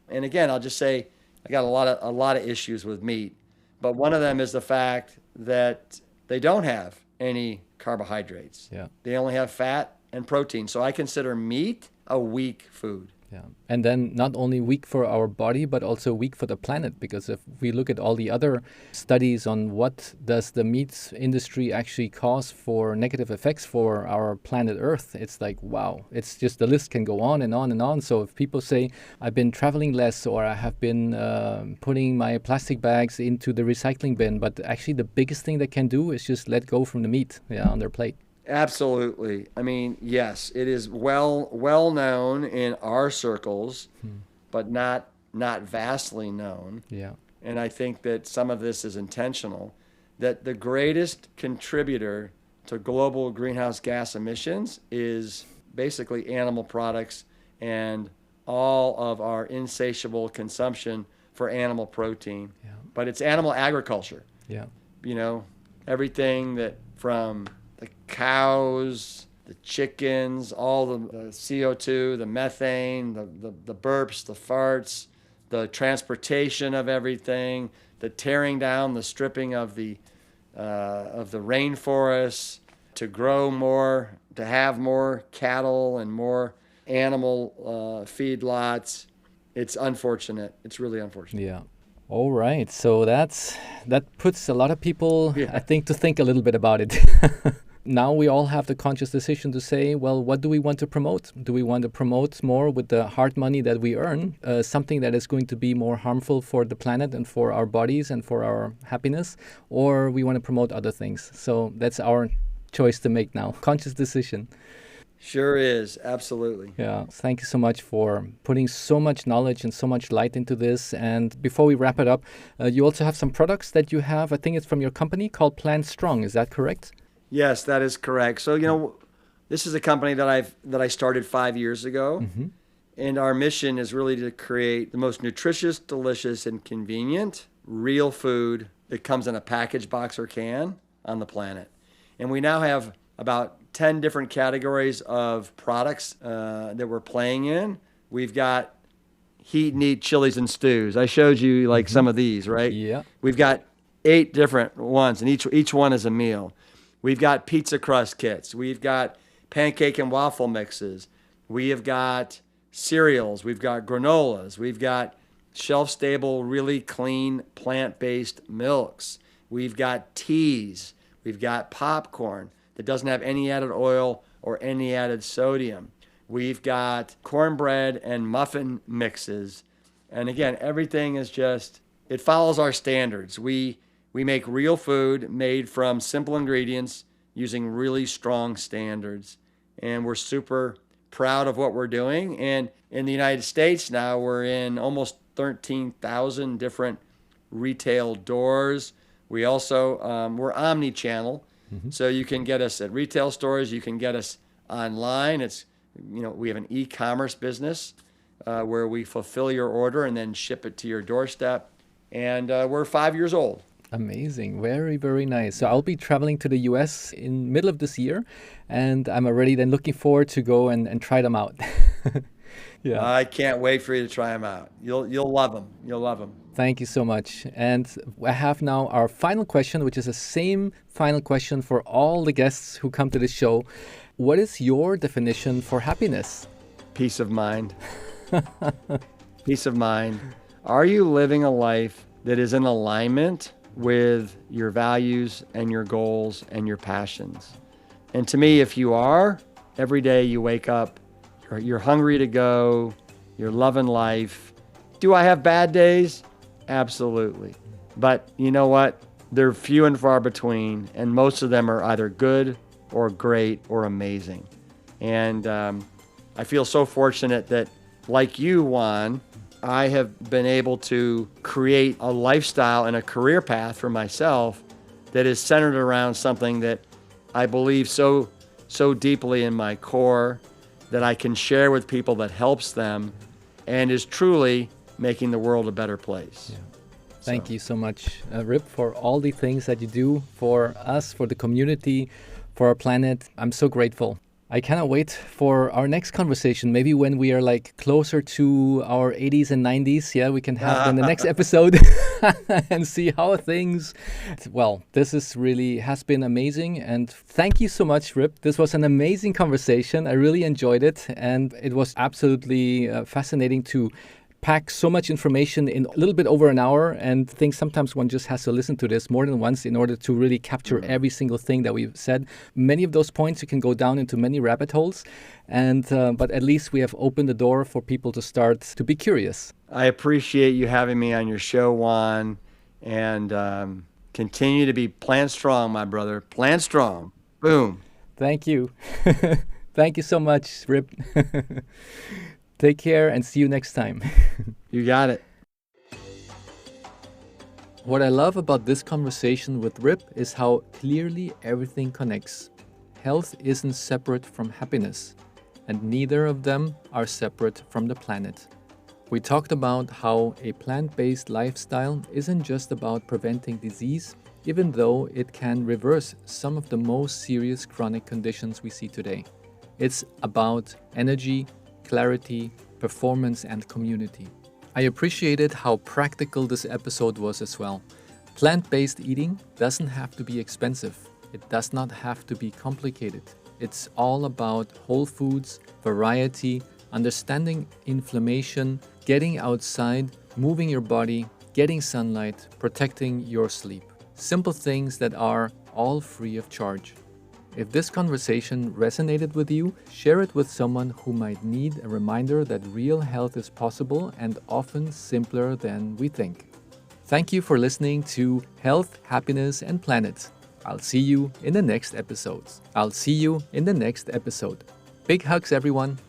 And again, I'll just say I got a lot of issues with meat, but one of them is the fact that they don't have any carbohydrates. Yeah. They only have fat and protein. So I consider meat a weak food. Yeah. And then not only weak for our body, but also weak for the planet, because if we look at all the other studies on what does the meat industry actually cause for negative effects for our planet Earth, it's like, wow, it's just the list can go on and on and on. So if people say, I've been traveling less, or I have been putting my plastic bags into the recycling bin, but actually the biggest thing they can do is just let go from the meat on their plate. Absolutely. I mean, yes, it is well known in our circles, but not vastly known. Yeah. And I think that some of this is intentional, that the greatest contributor to global greenhouse gas emissions is basically animal products and all of our insatiable consumption for animal protein. Yeah. But it's animal agriculture. Yeah. Everything that from the cows, the chickens, all the CO2, the methane, the burps, the farts, the transportation of everything, the tearing down, the stripping of the rainforests to grow more, to have more cattle and more animal feedlots. It's unfortunate. It's really unfortunate. Yeah. All right. So that puts a lot of people, I think, to think a little bit about it. Now we all have the conscious decision to say, well, what do we want to promote? Do we want to promote more with the hard money that we earn, something that is going to be more harmful for the planet and for our bodies and for our happiness, or we want to promote other things? So that's our choice to make now. Conscious decision. Sure is. Absolutely. Yeah. Thank you so much for putting so much knowledge and so much light into this. And before we wrap it up, you also have some products that you have. I think it's from your company called PLANTSTRONG. Is that correct? Yes, that is correct. So, this is a company that I started 5 years ago. Mm-hmm. And our mission is really to create the most nutritious, delicious, and convenient real food that comes in a package, box, or can on the planet. And we now have about 10 different categories of products that we're playing in. We've got heat and eat chilies and stews. I showed you like some of these, right? Yeah. We've got 8 different ones, and each one is a meal. We've got pizza crust kits. We've got pancake and waffle mixes. We have got cereals. We've got granolas. We've got shelf-stable, really clean, plant-based milks. We've got teas. We've got popcorn that doesn't have any added oil or any added sodium. We've got cornbread and muffin mixes. And again, everything is it follows our standards. We make real food made from simple ingredients using really strong standards. And we're super proud of what we're doing. And in the United States now, we're in almost 13,000 different retail doors. We also, we're omni-channel. Mm-hmm. So you can get us at retail stores. You can get us online. We have an e-commerce business where we fulfill your order and then ship it to your doorstep. And we're 5 years old. Amazing. Very, very nice. So I'll be traveling to the US in middle of this year, and I'm already then looking forward to go and try them out. Yeah. I can't wait for you to try them out. You'll love them. You'll love them. Thank you so much. And I have now our final question, which is the same final question for all the guests who come to the show. What is your definition for happiness? Peace of mind. Peace of mind. Are you living a life that is in alignment with your values and your goals and your passions? And to me, if you are, every day you wake up, you're hungry to go, you're loving life. Do I have bad days? Absolutely. But you know what? They're few and far between, and most of them are either good or great or amazing. And I feel so fortunate that, like you, Juan, I have been able to create a lifestyle and a career path for myself that is centered around something that I believe so deeply in my core, that I can share with people, that helps them and is truly making the world a better place. Yeah. Thank you so much, Rip, for all the things that you do for us, for the community, for our planet. I'm so grateful. I cannot wait for our next conversation. Maybe when we are like closer to our 80s and 90s, we can have in the next episode and see how things. Well, this has been amazing. And thank you so much, Rip. This was an amazing conversation. I really enjoyed it. And it was absolutely fascinating to pack so much information in a little bit over an hour, and I think sometimes one just has to listen to this more than once in order to really capture every single thing that we've said. Many of those points you can go down into many rabbit holes, and but at least we have opened the door for people to start to be curious. I appreciate you having me on your show, Juan, and continue to be plant strong, my brother. Plant strong. Boom. Thank you. Thank you so much, Rip. Take care and see you next time. You got it. What I love about this conversation with Rip is how clearly everything connects. Health isn't separate from happiness, and neither of them are separate from the planet. We talked about how a plant-based lifestyle isn't just about preventing disease, even though it can reverse some of the most serious chronic conditions we see today. It's about energy, clarity, performance, and community. I appreciated how practical this episode was as well. Plant-based eating doesn't have to be expensive. It does not have to be complicated. It's all about whole foods, variety, understanding inflammation, getting outside, moving your body, getting sunlight, protecting your sleep. Simple things that are all free of charge. If this conversation resonated with you, share it with someone who might need a reminder that real health is possible and often simpler than we think. Thank you for listening to Health, Happiness, and Planet. I'll see you in the next episode. Big hugs, everyone.